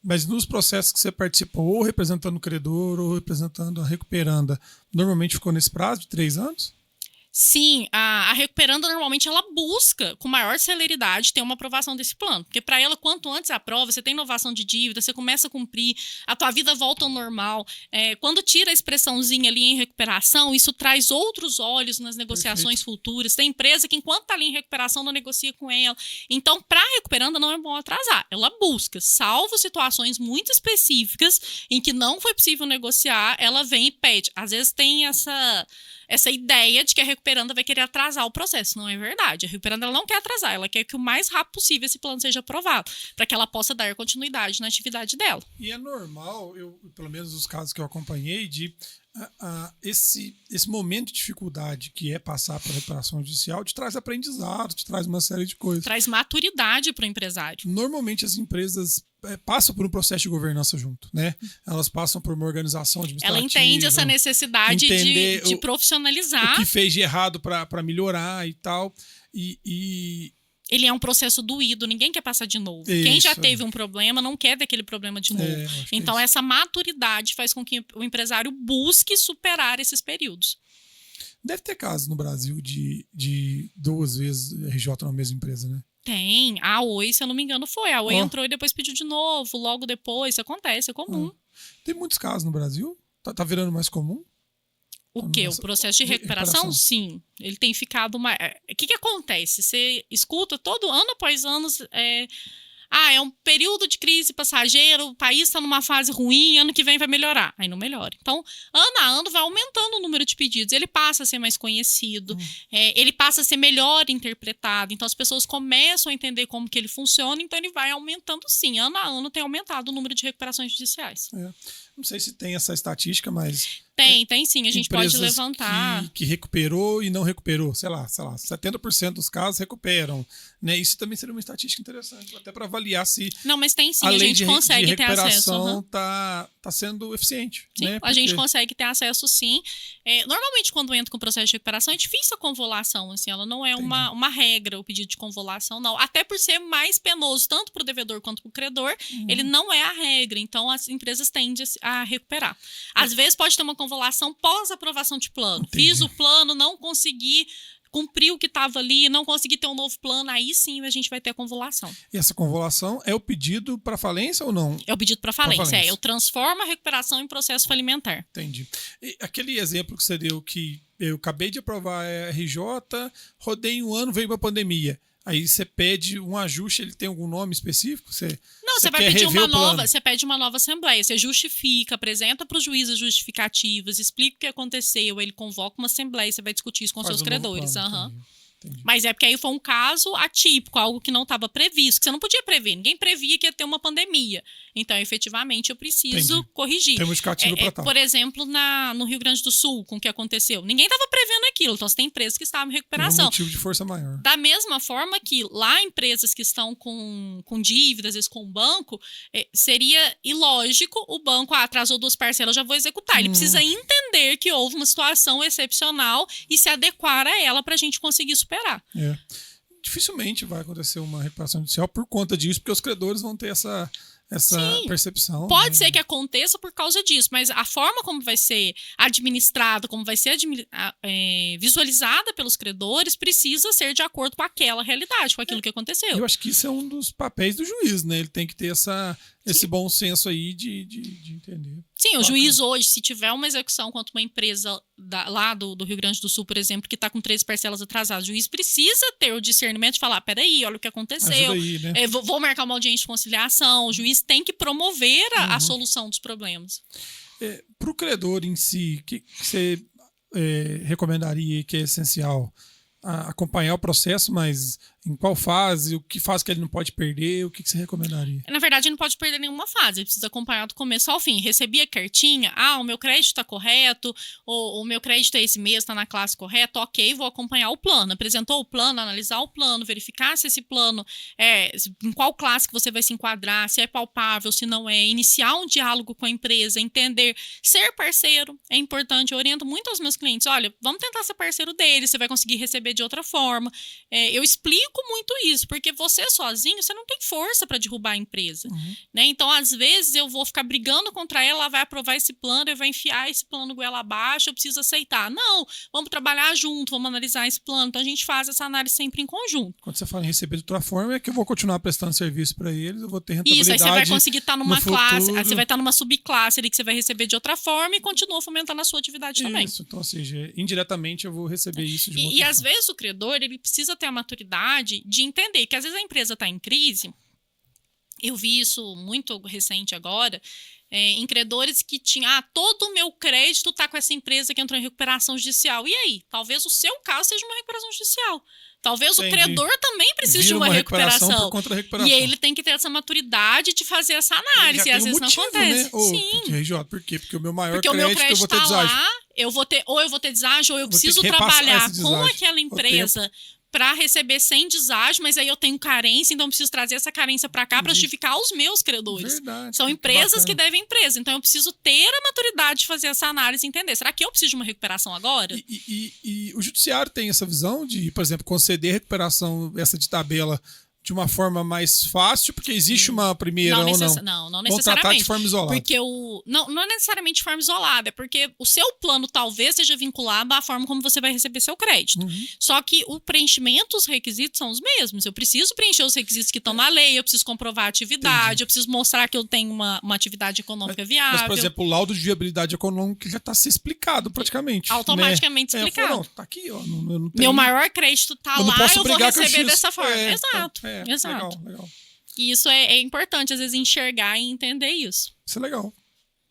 Mas nos processos que você participou, ou representando o credor, ou representando a recuperanda, normalmente ficou nesse prazo de 3 anos? Sim, a recuperanda normalmente ela busca com maior celeridade ter uma aprovação desse plano, porque para ela quanto antes aprova, você tem inovação de dívida, você começa a cumprir, a tua vida volta ao normal. Quando tira a expressãozinha ali em recuperação, isso traz outros olhos nas negociações futuras. Tem empresa que enquanto está ali em recuperação não negocia com ela. Então, para a recuperanda não é bom atrasar. Ela busca, salvo situações muito específicas em que não foi possível negociar, ela vem e pede. Às vezes tem essa ideia de que a recuperanda vai querer atrasar o processo. Não é verdade. A recuperanda ela não quer atrasar, ela quer que o mais rápido possível esse plano seja aprovado, para que ela possa dar continuidade na atividade dela. E é normal, pelo menos os casos que eu acompanhei, de esse momento de dificuldade que é passar pela recuperação judicial te traz aprendizado, te traz uma série de coisas. Traz maturidade para o empresário. Normalmente as empresas passam por um processo de governança junto, né? Elas passam por uma organização administrativa. Ela entende essa necessidade de profissionalizar. O que fez de errado para melhorar e tal. Ele é um processo doído, ninguém quer passar de novo. Isso. Quem já teve um problema não quer ter aquele problema de novo. Então, essa maturidade faz com que o empresário busque superar esses períodos. Deve ter casos no Brasil de 2 vezes RJ na mesma empresa, né? Tem. A Oi, se eu não me engano, foi. A Oi entrou e depois pediu de novo, logo depois. Isso acontece, é comum. Tem muitos casos no Brasil? Tá virando mais comum? O quê? O processo de recuperação? Sim. Ele tem ficado mais... O que acontece? Você escuta todo ano após ano... é um período de crise passageiro, o país está numa fase ruim, ano que vem vai melhorar. Aí não melhora. Então, ano a ano vai aumentando o número de pedidos. Ele passa a ser mais conhecido, ele passa a ser melhor interpretado. Então, as pessoas começam a entender como que ele funciona, então ele vai aumentando sim. Ano a ano tem aumentado o número de recuperações judiciais. Não sei se tem essa estatística, mas... Tem sim, a gente pode levantar. Que recuperou e não recuperou, sei lá, 70% dos casos recuperam, né? Isso também seria uma estatística interessante, até para avaliar se não, mas tem sim, a gente consegue ter acesso. A recuperação tá sendo eficiente. Sim, né? A gente consegue ter acesso sim. Normalmente, quando entra com o processo de recuperação, é difícil a convolução, assim, ela não é uma regra, o pedido de convolução, não. Até por ser mais penoso, tanto para o devedor quanto para o credor, ele não é a regra, então as empresas tendem a recuperar. Às vezes pode ter uma convolução pós-aprovação de plano. Entendi. Fiz o plano, não consegui cumprir o que estava ali, não consegui ter um novo plano, aí sim a gente vai ter a convolução. E essa convolução é o pedido para falência ou não? É o pedido para falência. Eu transformo a recuperação em processo falimentar. Entendi. E aquele exemplo que você deu, que eu acabei de aprovar a RJ, rodei um ano, veio uma pandemia. Aí você pede um ajuste, ele tem algum nome específico? Você vai pedir uma nova, você pede uma nova assembleia, você justifica, apresenta para os juízes justificativas, explica o que aconteceu, ele convoca uma assembleia, você vai discutir isso com seus credores. Entendi. Mas é porque aí foi um caso atípico, algo que não estava previsto, que você não podia prever, ninguém previa que ia ter uma pandemia. Então, efetivamente, eu preciso corrigir. Tem um justificativo para tal. Por exemplo, no Rio Grande do Sul, com o que aconteceu, ninguém estava prevendo aquilo, então você tem empresas que estavam em recuperação. É um motivo de força maior. Da mesma forma que lá empresas que estão com dívidas, às vezes com o banco, seria ilógico o banco atrasou 2 parcelas, já vou executar. Ele precisa entender que houve uma situação excepcional e se adequar a ela para a gente conseguir superar. Dificilmente vai acontecer uma recuperação judicial por conta disso, porque os credores vão ter essa percepção. Pode ser que aconteça por causa disso, mas a forma como vai ser administrada, como vai ser visualizada pelos credores, precisa ser de acordo com aquela realidade, com aquilo que aconteceu. Eu acho que isso é um dos papéis do juiz, né? Ele tem que ter esse bom senso aí de entender. Sim, o juiz hoje, se tiver uma execução contra uma empresa lá do Rio Grande do Sul, por exemplo, que está com 3 parcelas atrasadas, o juiz precisa ter o discernimento de falar, peraí, olha o que aconteceu, aí, né? Vou marcar uma audiência de conciliação, o juiz tem que promover a solução dos problemas. Para o credor em si, o que você recomendaria que é essencial? Acompanhar o processo, mas Em qual fase? O que faz que ele não pode perder? O que você recomendaria? Na verdade, ele não pode perder nenhuma fase. Ele precisa acompanhar do começo ao fim. Recebi a cartinha. O meu crédito está correto. Ou o meu crédito é esse mês, está na classe correta. Ok, vou acompanhar o plano. Apresentou o plano, analisar o plano, verificar se esse plano em qual classe que você vai se enquadrar, se é palpável, se não é. Iniciar um diálogo com a empresa, entender. Ser parceiro é importante. Eu oriento muito aos meus clientes. Olha, vamos tentar ser parceiro deles. Você vai conseguir receber de outra forma. Eu explico muito isso, porque você sozinho, você não tem força para derrubar a empresa. Né? Então, às vezes, eu vou ficar brigando contra ela vai aprovar esse plano, eu vai enfiar esse plano goela abaixo, eu preciso aceitar. Não, vamos trabalhar junto, vamos analisar esse plano. Então, a gente faz essa análise sempre em conjunto. Quando você fala em receber de outra forma, é que eu vou continuar prestando serviço para eles, eu vou ter rentabilidade. Isso, aí você vai conseguir estar numa classe, futuro. aí você vai estar numa subclasse ali que você vai receber de outra forma e continua fomentando a sua atividade também. Isso, então, ou seja, indiretamente eu vou receber isso de uma outra E às forma. vezes o credor, ele precisa ter a maturidade de entender que às vezes a empresa está em crise. Eu vi isso muito recente agora, em credores que tinham, todo o meu crédito está com essa empresa que entrou em recuperação judicial. E aí? Talvez o seu caso seja uma recuperação judicial. Talvez o credor também precise de uma recuperação. Por conta da recuperação. E ele tem que ter essa maturidade de fazer essa análise. E às vezes motivo, não acontece. Né? Sim. RJ, por quê? Porque o meu maior Porque crédito, o meu crédito eu vou ter tá deságio. lá, eu vou ter deságio, ou eu preciso ter que repassar trabalhar esse com deságio aquela empresa para receber sem deságio, mas aí eu tenho carência, então eu preciso trazer essa carência para cá para justificar os meus credores. Verdade, São empresas bacana. que devem empresa, então eu preciso ter a maturidade de fazer essa análise e entender. Será que eu preciso de uma recuperação agora? E o judiciário tem essa visão de, por exemplo, conceder recuperação, essa de tabela, de uma forma mais fácil, porque existe uma primeira ou não? Não Vão tratar de necessariamente. forma isolada. Porque não é necessariamente de forma isolada, é porque o seu plano talvez seja vinculado à forma como você vai receber seu crédito. Só que o preenchimento, os requisitos são os mesmos. Eu preciso preencher os requisitos que estão na lei, eu preciso comprovar a atividade, eu preciso mostrar que eu tenho uma atividade econômica viável. Mas, por exemplo, o laudo de viabilidade econômica já está explicado praticamente. Automaticamente explicado. Não, tá aqui, ó. Eu não tenho... Meu maior crédito tá eu lá, posso eu vou brigar receber dessa forma. Exato. Exato. Legal. E isso é importante, às vezes, enxergar e entender isso. Isso é legal.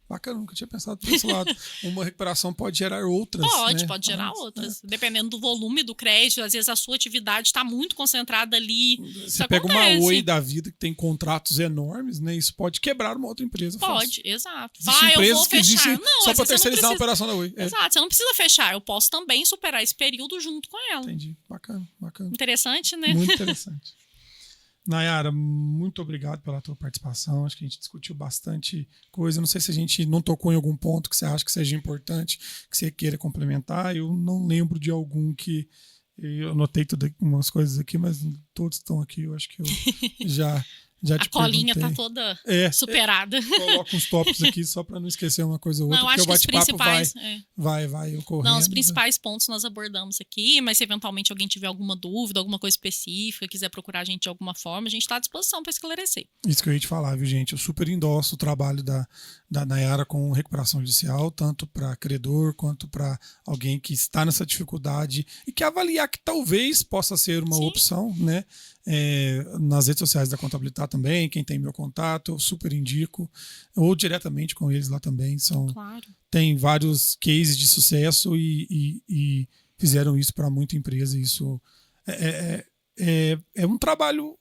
Bacana, nunca tinha pensado por esse lado. Uma recuperação pode gerar outras. Pode gerar outras. Dependendo do volume do crédito, às vezes a sua atividade está muito concentrada ali. Você pega uma Oi da vida que tem contratos enormes, né? Isso pode quebrar uma outra empresa. Pode, exato. Eu vou fechar. Não, só para terceirizar a operação da Oi. Exato, você não precisa fechar. Eu posso também superar esse período junto com ela. Entendi. Bacana. Interessante, né? Muito interessante. Nayara, muito obrigado pela tua participação. Acho que a gente discutiu bastante coisa. Não sei se a gente não tocou em algum ponto que você acha que seja importante, que você queira complementar. Eu não lembro de algum que... Eu anotei umas coisas aqui, mas todos estão aqui. Eu acho que eu já te a colinha perguntei. tá toda superada. Coloco uns tópicos aqui só para não esquecer uma coisa ou outra. Não, acho que os principais... Vai ocorrendo. Não, os principais pontos nós abordamos aqui, mas se eventualmente alguém tiver alguma dúvida, alguma coisa específica, quiser procurar a gente de alguma forma, a gente está à disposição para esclarecer. Isso que eu ia te falar, viu, gente? Eu super endosso o trabalho da Nayara com recuperação judicial, tanto para credor quanto para alguém que está nessa dificuldade e que avaliar que talvez possa ser uma opção, né? Nas redes sociais da Contabilitar também, quem tem meu contato, eu super indico, ou diretamente com eles lá também. Claro. Tem vários cases de sucesso e fizeram isso para muita empresa. Isso é um trabalho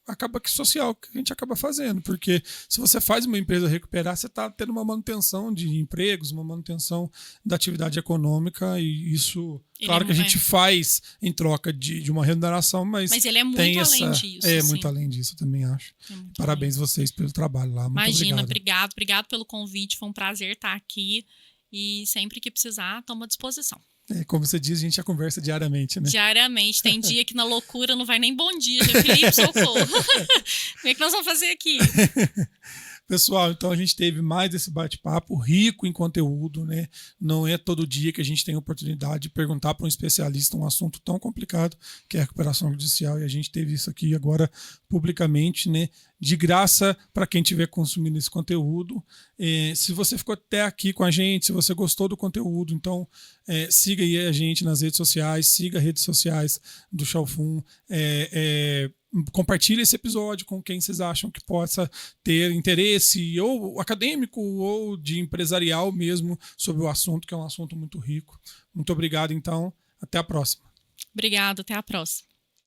social que a gente acaba fazendo, porque se você faz uma empresa recuperar, você está tendo uma manutenção de empregos, uma manutenção da atividade econômica, e isso, claro que a gente faz em troca de uma remuneração, mas ele é muito além disso. Muito além disso, eu também acho. Parabéns vocês pelo trabalho lá. Muito obrigado pelo convite, foi um prazer estar aqui, e sempre que precisar, estou à disposição. Como você diz, a gente já conversa diariamente, né? Diariamente. Tem dia que na loucura não vai nem bom dia. Felipe, socorro. Como é que nós vamos fazer aqui? Pessoal, então a gente teve mais esse bate-papo rico em conteúdo, né? Não é todo dia que a gente tem a oportunidade de perguntar para um especialista um assunto tão complicado que é a recuperação judicial, e a gente teve isso aqui agora publicamente, né? De graça para quem estiver consumindo esse conteúdo. Se você ficou até aqui com a gente, se você gostou do conteúdo, então siga aí a gente nas redes sociais, siga as redes sociais do Chalfun, compartilhe esse episódio com quem vocês acham que possa ter interesse, ou acadêmico ou de empresarial mesmo, sobre o assunto, que é um assunto muito rico. Muito obrigado, então. Até a próxima. Obrigado, até a próxima.